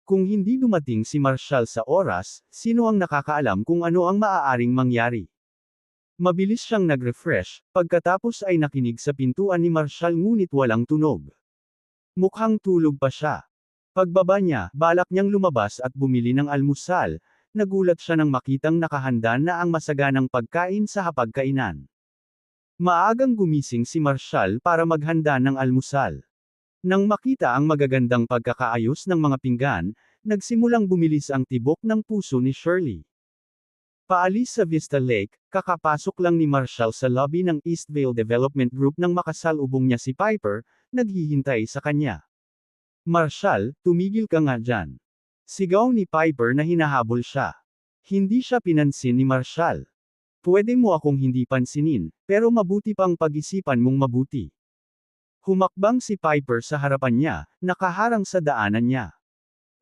Kung hindi dumating si Marshall sa oras, sino ang nakakaalam kung ano ang maaaring mangyari? Mabilis siyang nag-refresh, pagkatapos ay nakinig sa pintuan ni Marshall ngunit walang tunog. Mukhang tulog pa siya. Pagbaba niya, balak niyang lumabas at bumili ng almusal, nagulat siya nang makitang nakahanda na ang masaganang pagkain sa hapagkainan. Maagang gumising si Marshall para maghanda ng almusal. Nang makita ang magagandang pagkakaayos ng mga pinggan, nagsimulang bumilis ang tibok ng puso ni Shirley. Paalis sa Vista Lake, kakapasok lang ni Marshall sa lobby ng Eastvale Development Group nang makasalubong niya si Piper, naghihintay sa kanya. Marshall, tumigil ka nga dyan. Sigaw ni Piper na hinahabol siya. Hindi siya pinansin ni Marshall. Pwede mo akong hindi pansinin, pero mabuti pang pag-isipan mong mabuti. Humakbang si Piper sa harapan niya, nakaharang sa daanan niya.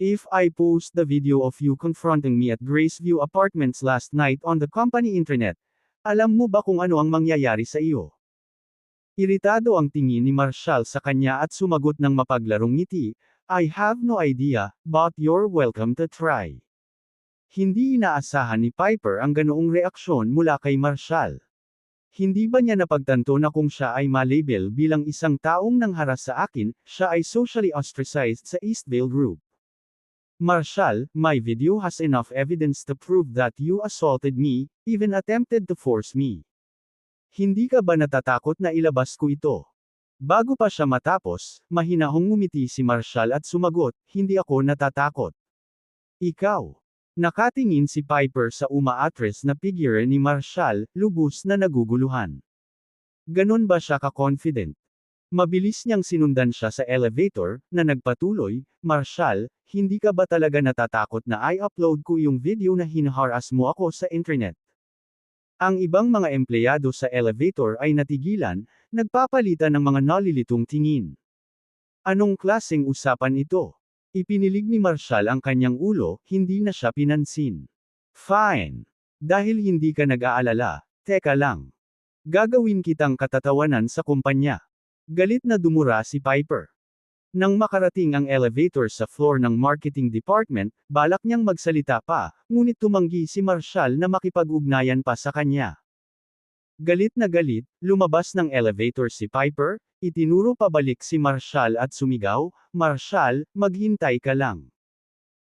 If I post the video of you confronting me at Graceview Apartments last night on the company internet, alam mo ba kung ano ang mangyayari sa iyo? Iritado ang tingin ni Marshall sa kanya at sumagot ng mapaglarong ngiti, I have no idea, but you're welcome to try. Hindi inaasahan ni Piper ang ganoong reaksyon mula kay Marshall. Hindi ba niya napagtanto na kung siya ay malabel bilang isang taong nangharas sa akin, siya ay socially ostracized sa Eastvale Group? Marshall, my video has enough evidence to prove that you assaulted me, even attempted to force me. Hindi ka ba natatakot na ilabas ko ito? Bago pa siya matapos, mahinahong ngumiti si Marshall at sumagot, hindi ako natatakot. Ikaw. Nakatingin si Piper sa umaatres na figure ni Marshall, lubos na naguguluhan. Ganon ba siya ka-confident? Mabilis niyang sinundan siya sa elevator, na nagpatuloy, Marshall, hindi ka ba talaga natatakot na i-upload ko yung video na hinaharas mo ako sa internet? Ang ibang mga empleyado sa elevator ay natigilan, nagpapalitan ng mga nalilitong tingin. Anong klaseng usapan ito? Ipinilig ni Marshall ang kanyang ulo, hindi na siya pinansin. Fine. Dahil hindi ka nag-aalala, teka lang. Gagawin kitang katatawanan sa kumpanya. Galit na dumura si Piper. Nang makarating ang elevator sa floor ng marketing department, balak niyang magsalita pa, ngunit tumanggi si Marshall na makipag-ugnayan pa sa kanya. Galit na galit, lumabas ng elevator si Piper, itinuro pabalik si Marshall at sumigaw, Marshall, maghintay ka lang.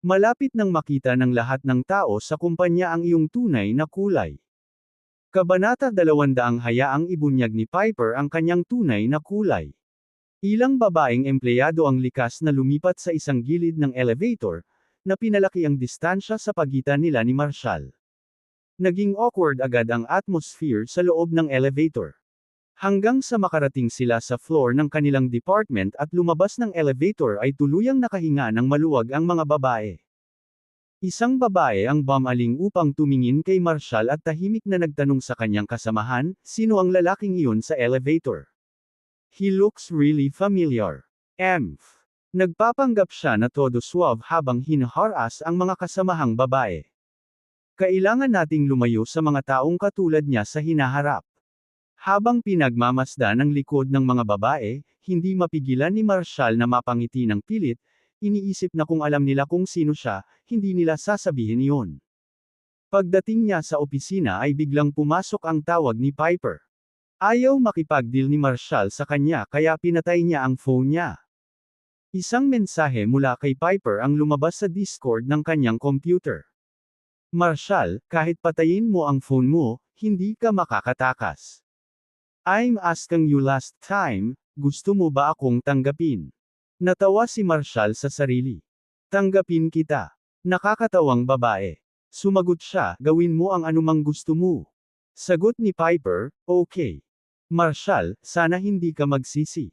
Malapit nang makita ng lahat ng tao sa kumpanya ang iyong tunay na kulay. Kabanata 200 hayaang ibunyag ni Piper ang kanyang tunay na kulay. Ilang babaeng empleyado ang likas na lumipat sa isang gilid ng elevator, na pinalaki ang distansya sa pagitan nila ni Marshall. Naging awkward agad ang atmosphere sa loob ng elevator. Hanggang sa makarating sila sa floor ng kanilang department at lumabas ng elevator ay tuluyang nakahinga ng maluwag ang mga babae. Isang babae ang bumaling upang tumingin kay Marshall at tahimik na nagtanong sa kanyang kasamahan, sino ang lalaking iyon sa elevator? He looks really familiar. Emph. Nagpapanggap siya na todo suave habang hinaharas ang mga kasamahang babae. Kailangan nating lumayo sa mga taong katulad niya sa hinaharap. Habang pinagmamasdan ang likod ng mga babae, hindi mapigilan ni Marshall na mapangiti ng pilit, iniisip na kung alam nila kung sino siya, hindi nila sasabihin iyon. Pagdating niya sa opisina ay biglang pumasok ang tawag ni Piper. Ayaw makipag-deal ni Marshall sa kanya kaya pinatay niya ang phone niya. Isang mensahe mula kay Piper ang lumabas sa Discord ng kanyang computer. Marshall, kahit patayin mo ang phone mo, hindi ka makakatakas. I'm asking you last time, gusto mo ba akong tanggapin? Natawa si Marshall sa sarili. Tanggapin kita. Nakakatawang babae. Sumagot siya, gawin mo ang anumang gusto mo. Sagot ni Piper, okay. Marshall, sana hindi ka magsisi.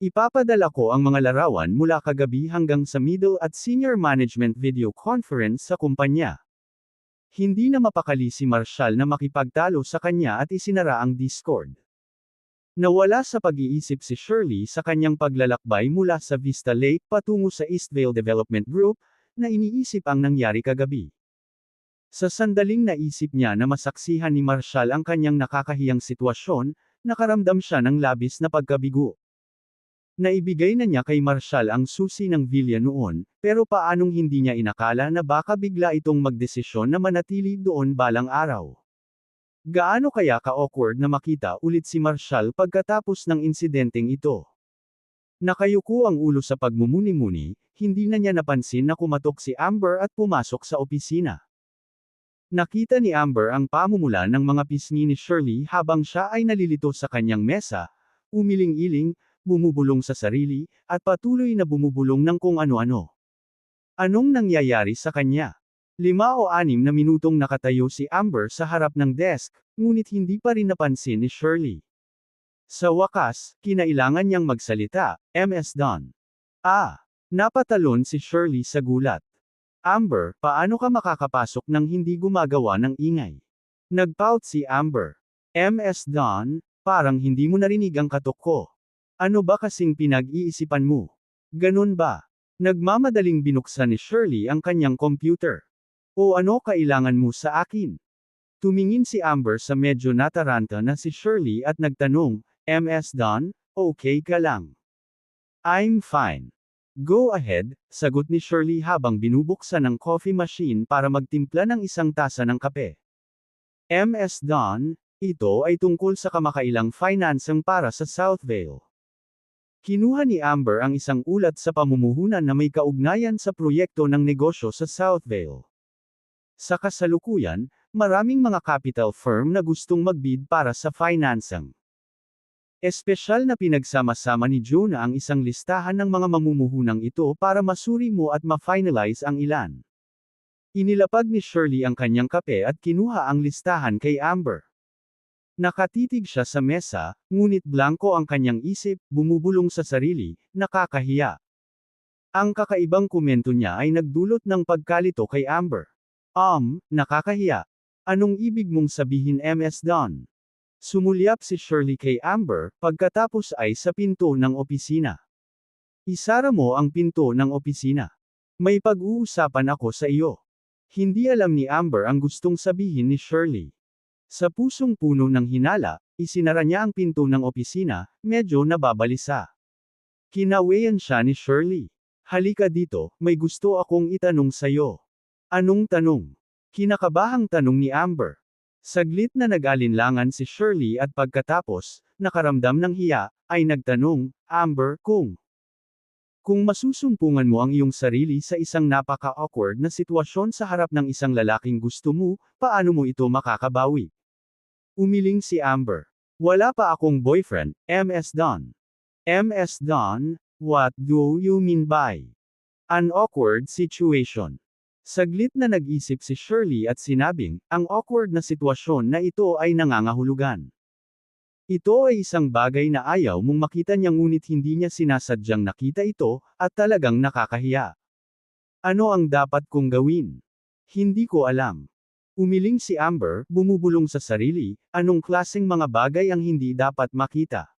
Ipapadala ko ang mga larawan mula kagabi hanggang sa middle at senior management video conference sa kumpanya. Hindi na mapakali si Marshall na makipagtalo sa kanya at isinara ang Discord. Nawala sa pag-iisip si Shirley sa kanyang paglalakbay mula sa Vista Lake patungo sa Eastvale Development Group, na iniisip ang nangyari kagabi. Sa sandaling naisip niya na masaksihan ni Marshall ang kanyang nakakahiyang sitwasyon, nakaramdam siya ng labis na pagkabigo. Naibigay na niya kay Marshall ang susi ng villa noon, pero paanong hindi niya inakala na baka bigla itong magdesisyon na manatili doon balang araw. Gaano kaya ka-awkward na makita ulit si Marshall pagkatapos ng insidenteng ito? Nakayuko ang ulo sa pagmumuni-muni, hindi na niya napansin na kumatok si Amber at pumasok sa opisina. Nakita ni Amber ang pamumula ng mga pisngi ni Shirley habang siya ay nalilito sa kanyang mesa, umiling-iling, bumubulong sa sarili, at patuloy na bumubulong ng kung ano-ano. Anong nangyayari sa kanya? 5 o 6 na minutong nakatayo si Amber sa harap ng desk, ngunit hindi pa rin napansin ni Shirley. Sa wakas, kinailangan niyang magsalita, Ms. Don. Napatalon si Shirley sa gulat. Amber, paano ka makakapasok nang hindi gumagawa ng ingay? Nagpout si Amber. Ms. Don, parang hindi mo narinig ang katok ko. Ano ba kasing pinag-iisipan mo? Ganun ba? Nagmamadaling binuksan ni Shirley ang kanyang computer. O ano kailangan mo sa akin? Tumingin si Amber sa medyo nataranta na si Shirley at nagtanong, Ms. Don, okay ka lang? I'm fine. Go ahead, sagot ni Shirley habang binubuksan ang coffee machine para magtimpla ng isang tasa ng kape. Ms. Don, ito ay tungkol sa kamakailang financing para sa Southvale. Kinuha ni Amber ang isang ulat sa pamumuhunan na may kaugnayan sa proyekto ng negosyo sa Southvale. Sa kasalukuyan, maraming mga capital firm na gustong magbid para sa financing. Espesyal na pinagsama-sama ni Jonah ang isang listahan ng mga mamumuhunang ito para masuri mo at ma-finalize ang ilan. Inilapag ni Shirley ang kanyang kape at kinuha ang listahan kay Amber. Nakatitig siya sa mesa, ngunit blanko ang kanyang isip, bumubulong sa sarili, nakakahiya. Ang kakaibang komento niya ay nagdulot ng pagkalito kay Amber. Nakakahiya. Anong ibig mong sabihin Ms. Don? Sumulyap si Shirley kay Amber, pagkatapos ay sa pinto ng opisina. Isara mo ang pinto ng opisina. May pag-uusapan ako sa iyo. Hindi alam ni Amber ang gustong sabihin ni Shirley. Sa pusong puno ng hinala, isinara niya ang pinto ng opisina, medyo nababalisa. Kinawayan siya ni Shirley. Halika dito, may gusto akong itanong sa'yo. Anong tanong? Kinakabahang tanong ni Amber. Saglit na nag-alinlangan si Shirley at pagkatapos, nakaramdam ng hiya, ay nagtanong, Amber, kung masusumpungan mo ang iyong sarili sa isang napaka-awkward na sitwasyon sa harap ng isang lalaking gusto mo, paano mo ito makakabawi? Umiling si Amber. Wala pa akong boyfriend, Ms. Don. Ms. Don, what do you mean by an awkward situation? Saglit na nag-isip si Shirley at sinabing, ang awkward na sitwasyon na ito ay nangangahulugan. Ito ay isang bagay na ayaw mong makita niya ngunit hindi niya sinasadyang nakita ito, at talagang nakakahiya. Ano ang dapat kong gawin? Hindi ko alam. Umiling si Amber, bumubulong sa sarili, anong klaseng mga bagay ang hindi dapat makita?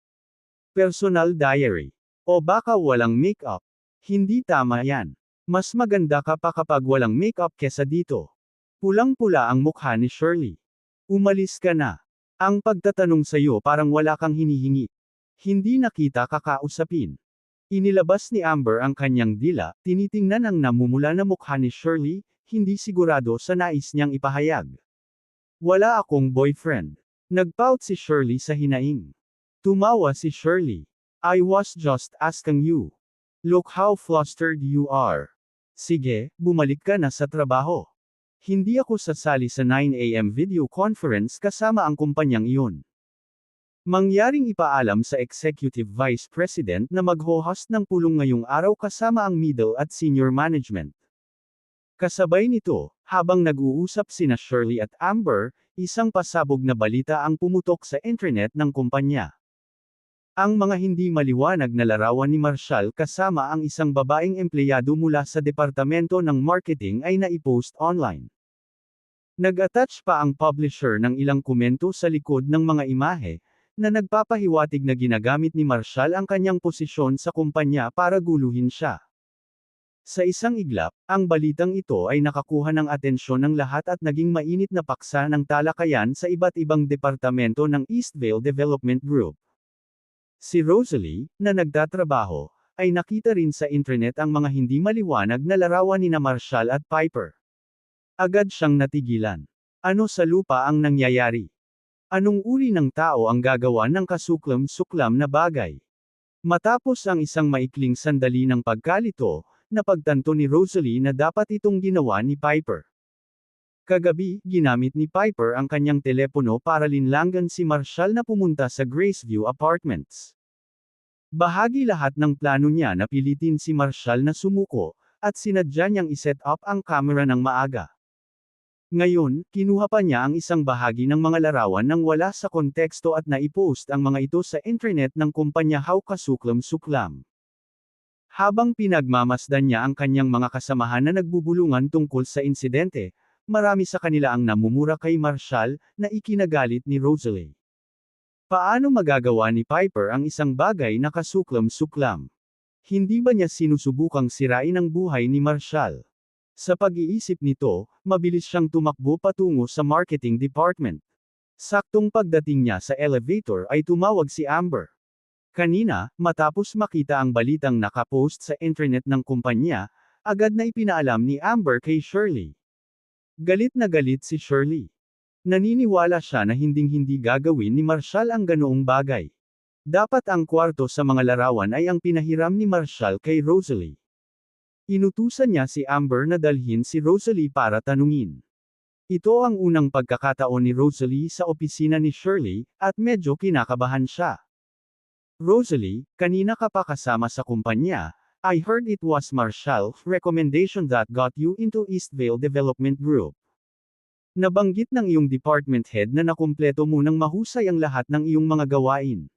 Personal diary. O baka walang make-up. Hindi tama yan. Mas maganda ka pa kapag walang make-up kesa dito. Pulang-pula ang mukha ni Shirley. Umalis ka na. Ang pagtatanong sa'yo parang wala kang hinihingi. Hindi na kita kakausapin. Inilabas ni Amber ang kanyang dila, tinitingnan ang namumula na mukha ni Shirley, hindi sigurado sa nais niyang ipahayag. Wala akong boyfriend. Nagpout si Shirley sa hinaing. Tumawa si Shirley. I was just asking you. Look how flustered you are. Sige, bumalik ka na sa trabaho. Hindi ako sasali sa 9 AM video conference kasama ang kumpanyang iyon. Mangyaring ipaalam sa Executive Vice President na magho-host ng pulong ngayong araw kasama ang middle at senior management. Kasabay nito, habang nag-uusap sina Shirley at Amber, isang pasabog na balita ang pumutok sa internet ng kumpanya. Ang mga hindi maliwanag na larawan ni Marshall kasama ang isang babaeng empleyado mula sa departamento ng marketing ay naipost online. Nag-attach pa ang publisher ng ilang komento sa likod ng mga imahe, na nagpapahiwatig na ginagamit ni Marshall ang kanyang posisyon sa kumpanya para guluhin siya. Sa isang iglap, ang balitang ito ay nakakuha ng atensyon ng lahat at naging mainit na paksa ng talakayan sa iba't ibang departamento ng Eastvale Development Group. Si Rosalie, na nagtatrabaho, ay nakita rin sa internet ang mga hindi maliwanag na larawan nina Marshall at Piper. Agad siyang natigilan. Ano sa lupa ang nangyayari? Anong uri ng tao ang gagawa ng kasuklam-suklam na bagay? Matapos ang isang maikling sandali ng pagkalito, napagtanto ni Rosalie na dapat itong ginawa ni Piper. Kagabi, ginamit ni Piper ang kanyang telepono para linlangan si Marshall na pumunta sa Graceview Apartments. Bahagi lahat ng plano niya na pilitin si Marshall na sumuko, at sinadya niyang iset up ang kamera ng maaga. Ngayon, kinuha pa niya ang isang bahagi ng mga larawan nang wala sa konteksto at naipost ang mga ito sa internet ng kumpanya How Kasuklam Suklam. Habang pinagmamasdan niya ang kanyang mga kasamahan na nagbubulungan tungkol sa insidente, marami sa kanila ang namumura kay Marshall, na ikinagalit ni Rosalie. Paano magagawa ni Piper ang isang bagay na kasuklam-suklam? Hindi ba niya sinusubukang sirain ang buhay ni Marshall? Sa pag-iisip nito, mabilis siyang tumakbo patungo sa marketing department. Saktong pagdating niya sa elevator ay tumawag si Amber. Kanina, matapos makita ang balitang nakapost sa internet ng kumpanya, agad na ipinaalam ni Amber kay Shirley. Galit na galit si Shirley. Naniniwala siya na hinding-hindi gagawin ni Marshall ang ganoong bagay. Dapat ang kwarto sa mga larawan ay ang pinahiram ni Marshall kay Rosalie. Inutusan niya si Amber na dalhin si Rosalie para tanungin. Ito ang unang pagkakataon ni Rosalie sa opisina ni Shirley, at medyo kinakabahan siya. Rosalie, kanina ka pa kasama sa kumpanya. I heard it was Marshall's recommendation that got you into Eastvale Development Group. Nabanggit ng iyong department head na nakumpleto mo ng mahusay ang lahat ng iyong mga gawain.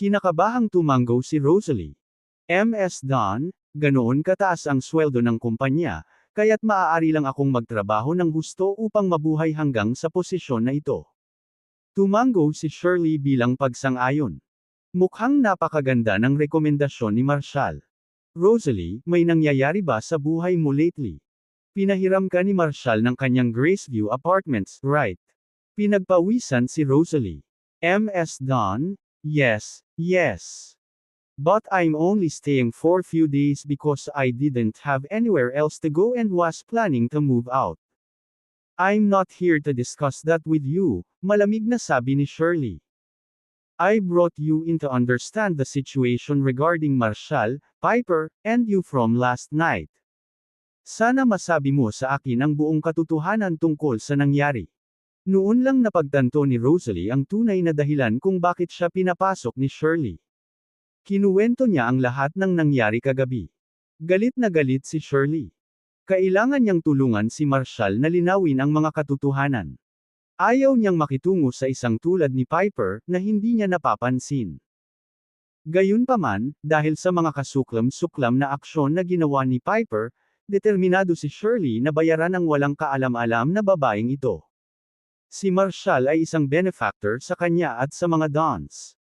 Kinakabahang tumanggo si Rosalie. Ms. Don, ganoon kataas ang sweldo ng kumpanya, kaya't maaari lang akong magtrabaho ng gusto upang mabuhay hanggang sa posisyon na ito. Tumanggo si Shirley bilang pagsang-ayon. Mukhang napakaganda ng rekomendasyon ni Marshall. Rosalie, may nangyayari ba sa buhay mo lately? Pinahiram ka ni Marshall ng kanyang Graceview Apartments, right? Pinagpawisan si Rosalie. Ms. Don, yes. But I'm only staying for few days because I didn't have anywhere else to go and was planning to move out. I'm not here to discuss that with you, malamig na sabi ni Shirley. I brought you in to understand the situation regarding Marshall, Piper, and you from last night. Sana masabi mo sa akin ang buong katotohanan tungkol sa nangyari. Noon lang napagtanto ni Rosalie ang tunay na dahilan kung bakit siya pinapasok ni Shirley. Kinuwento niya ang lahat ng nangyari kagabi. Galit na galit si Shirley. Kailangan niyang tulungan si Marshall na linawin ang mga katotohanan. Ayaw niyang makitungo sa isang tulad ni Piper, na hindi niya napapansin. Gayunpaman, dahil sa mga kasuklam-suklam na aksyon na ginawa ni Piper, determinado si Shirley na bayaran ang walang kaalam-alam na babaeng ito. Si Marshall ay isang benefactor sa kanya at sa mga Dons.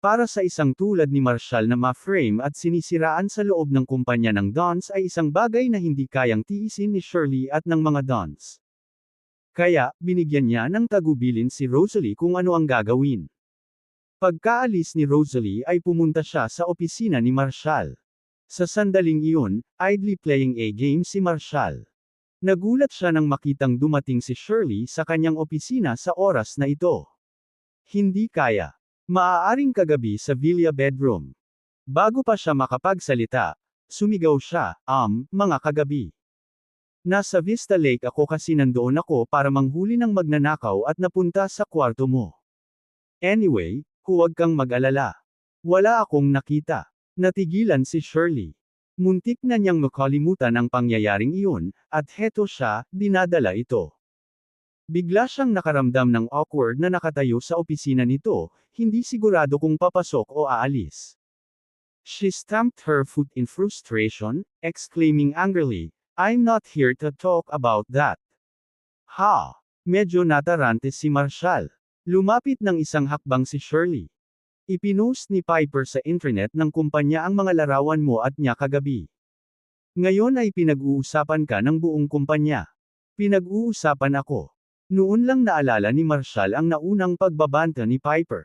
Para sa isang tulad ni Marshall na ma-frame at sinisiraan sa loob ng kumpanya ng Dons ay isang bagay na hindi kayang tiisin ni Shirley at ng mga Dons. Kaya, binigyan niya ng tagubilin si Rosalie kung ano ang gagawin. Pagkaalis ni Rosalie ay pumunta siya sa opisina ni Marshall. Sa sandaling iyon, idly playing a game si Marshall. Nagulat siya nang makitang dumating si Shirley sa kanyang opisina sa oras na ito. Hindi kaya. Maaaring kagabi sa villa bedroom. Bago pa siya makapagsalita, sumigaw siya, mga kagabi. Nasa Vista Lake ako kasi nandoon ako para manghuli ng magnanakaw at napunta sa kwarto mo. Anyway, huwag kang mag-alala. Wala akong nakita. Natigilan si Shirley. Muntik na niyang makalimutan ang pangyayaring iyon, at heto siya, dinadala ito. Bigla siyang nakaramdam ng awkward na nakatayo sa opisina nito, hindi sigurado kung papasok o aalis. She stamped her foot in frustration, exclaiming angrily, I'm not here to talk about that. Ha! Medyo natarante si Marshall. Lumapit ng isang hakbang si Shirley. Ipinost ni Piper sa internet ng kumpanya ang mga larawan mo at niya kagabi. Ngayon ay pinag-uusapan ka ng buong kumpanya. Pinag-uusapan ako. Noon lang naalala ni Marshall ang naunang pagbabanta ni Piper.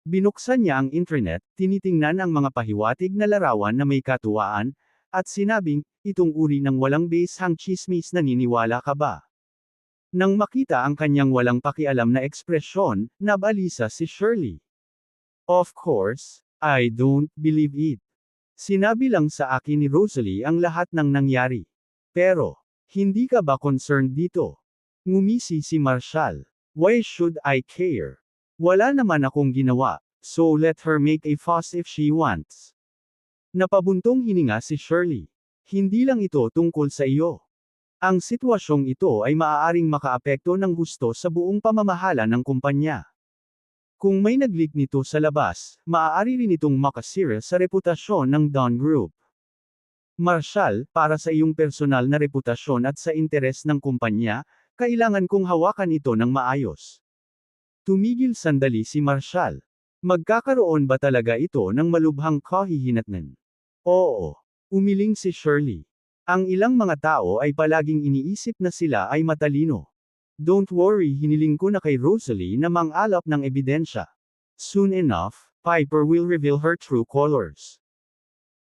Binuksan niya ang internet, tinitingnan ang mga pahiwatig na larawan na may katuwaan, at sinabing, itong uri ng walang basehang chismis naniniwala ka ba? Nang makita ang kanyang walang pakialam na ekspresyon, nabalisa si Shirley. Of course, I don't believe it. Sinabi lang sa akin ni Rosalie ang lahat ng nangyari. Pero, hindi ka ba concerned dito? Ngumisi si Marshall. Why should I care? Wala naman akong ginawa, so let her make a fuss if she wants. Napabuntong hininga si Shirley. Hindi lang ito tungkol sa iyo. Ang sitwasyong ito ay maaaring makaapekto ng gusto sa buong pamamahala ng kumpanya. Kung may nag-leak nito sa labas, maaari rin itong makasira sa reputasyon ng Don Group. Marshall, para sa iyong personal na reputasyon at sa interes ng kumpanya, kailangan kong hawakan ito ng maayos. Tumigil sandali si Marshall. Magkakaroon ba talaga ito ng malubhang kahihinatnan? Oo. Umiling si Shirley. Ang ilang mga tao ay palaging iniisip na sila ay matalino. Don't worry, hiniling ko na kay Rosalie na mang-alap ng ebidensya. Soon enough, Piper will reveal her true colors.